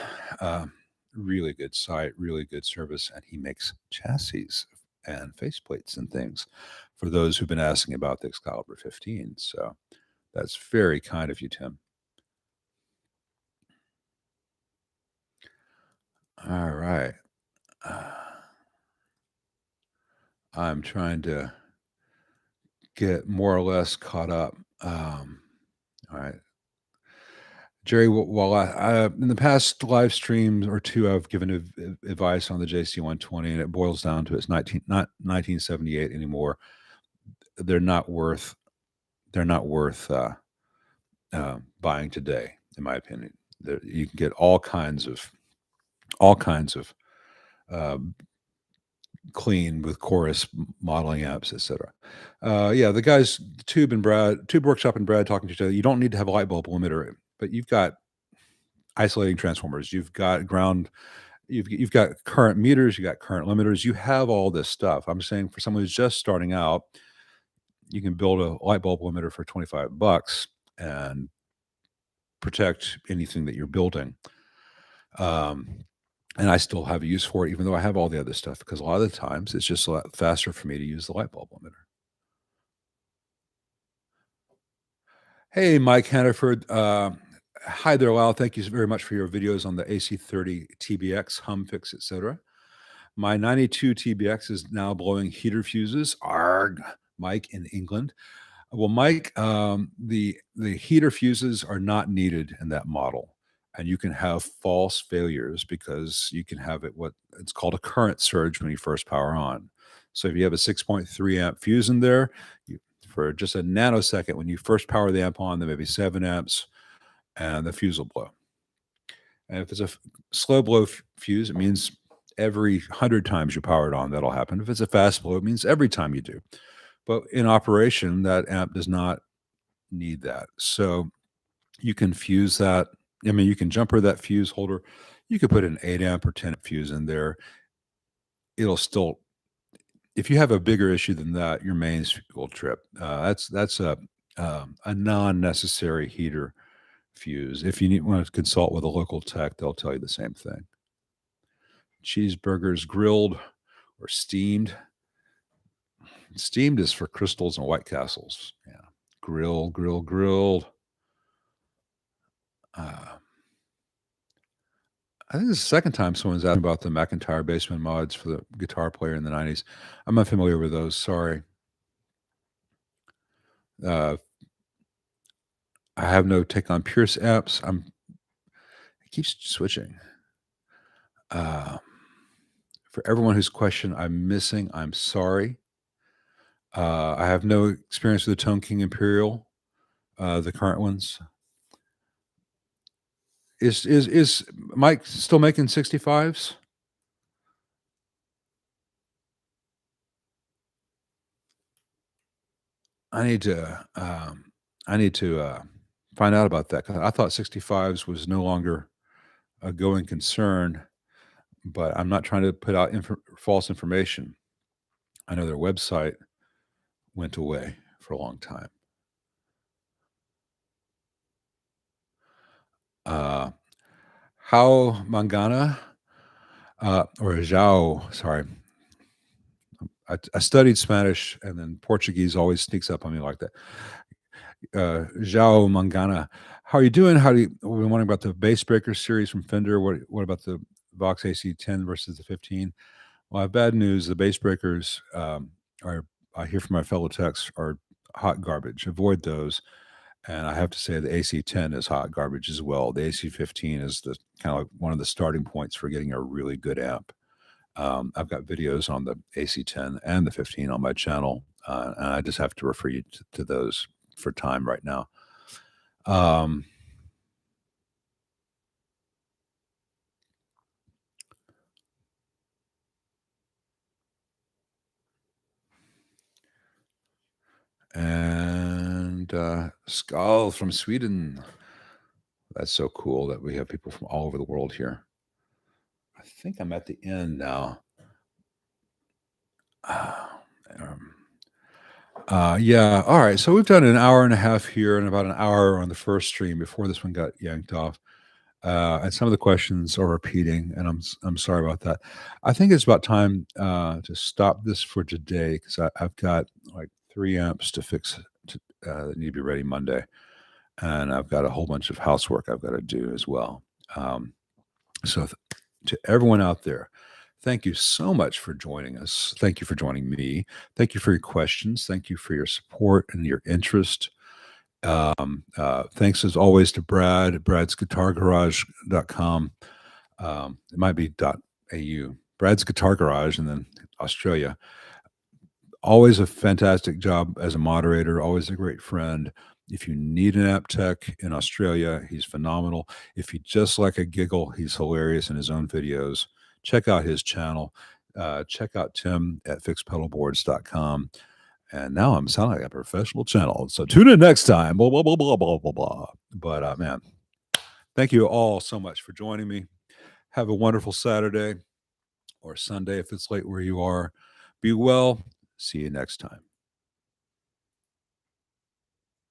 Really good site, really good service. And he makes chassis and faceplates and things for those who've been asking about the Excalibur 15. So that's very kind of you, Tim. All right. I'm trying to get more or less caught up. All right. Jerry, while I in the past live streams or two, I've given advice on the JC120, and it boils down to it's not 1978 anymore. They're not worth buying today, in my opinion. You can get all kinds of clean with chorus modeling apps, etc. Yeah, the guys, Tube Workshop and Brad talking to each other. You don't need to have a light bulb limiter, but you've got isolating transformers, you've got ground, you've got current meters, you got current limiters, you have all this stuff. I'm saying for someone who's just starting out, you can build a light bulb limiter for $25 and protect anything that you're building. And I still have a use for it, even though I have all the other stuff, because a lot of the times it's just a lot faster for me to use the light bulb limiter. Hey, Mike Hannaford. Hi there, Lyle. Thank you very much for your videos on the AC30 TBX, hum fix, etc. My 92 TBX is now blowing heater fuses. Arg, Mike in England. Well, Mike, the heater fuses are not needed in that model. And you can have false failures because you can have what it's called a current surge when you first power on. So if you have a 6.3 amp fuse in there, for just a nanosecond, when you first power the amp on, there may be 7 amps, and the fuse will blow. And if it's a slow blow fuse, it means every 100 times you power it on, that'll happen. If it's a fast blow, it means every time you do. But in operation, that amp does not need that. So you can fuse that. I mean, you can jumper that fuse holder. You could put an 8 amp or 10 amp fuse in there. It'll still, if you have a bigger issue than that, your mains will trip. That's a non-necessary heater fuse. If you want to consult with a local tech, they'll tell you the same thing. cheeseburgers grilled or steamed. Steamed is for Crystals and White Castles. Yeah. Grilled. I think this is the second time someone's asked about the McIntyre Bassman mods for the guitar player in the 90s. I'm not familiar with those. Sorry. I have no take on Pierce amps. It keeps switching. For everyone whose question I'm missing, I'm sorry. I have no experience with the Tone King Imperial, the current ones. Is Mike still making 65s? I need to find out about that, 'cause I thought 65s was no longer a going concern, but I'm not trying to put out false information. I know their website went away for a long time. How Mangana, or João, sorry. I studied Spanish, and then Portuguese always sneaks up on me like that. João Mangana, how are you doing? We've been wondering about the Bass Breaker series from Fender. What about the Vox AC10 versus the 15? Well, I have bad news. The Bass Breakers are, I hear from my fellow techs, are hot garbage. Avoid those. And I have to say the AC10 is hot garbage as well. The AC15 is the kind of like one of the starting points for getting a really good amp. I've got videos on the AC10 and the 15 on my channel, and I just have to refer you to those for time right now. And Skal from Sweden. That's so cool that we have people from all over the world here. I think I'm at the end now. Yeah. All right. So we've done an hour and a half here and about an hour on the first stream before this one got yanked off. And some of the questions are repeating, and I'm sorry about that. I think it's about time to stop this for today, because I've got like 3 amps to fix that need to be ready Monday, and I've got a whole bunch of housework I've got to do as well. So to everyone out there, thank you so much for joining us. Thank you for joining me. Thank you for your questions. Thank you for your support and your interest. Thanks as always to bradsguitargarage.com. It might be .au. Brad's Guitar Garage, and then Australia. Always a fantastic job as a moderator, always a great friend. If you need an app tech in Australia, he's phenomenal. If you just like a giggle, he's hilarious in his own videos. Check out his channel. Check out Tim at fixedpedalboards.com. And now I'm sounding like a professional channel. So tune in next time. Blah, blah, blah, blah, blah, blah, blah. But man, thank you all so much for joining me. Have a wonderful Saturday or Sunday if it's late where you are. Be well. See you next time.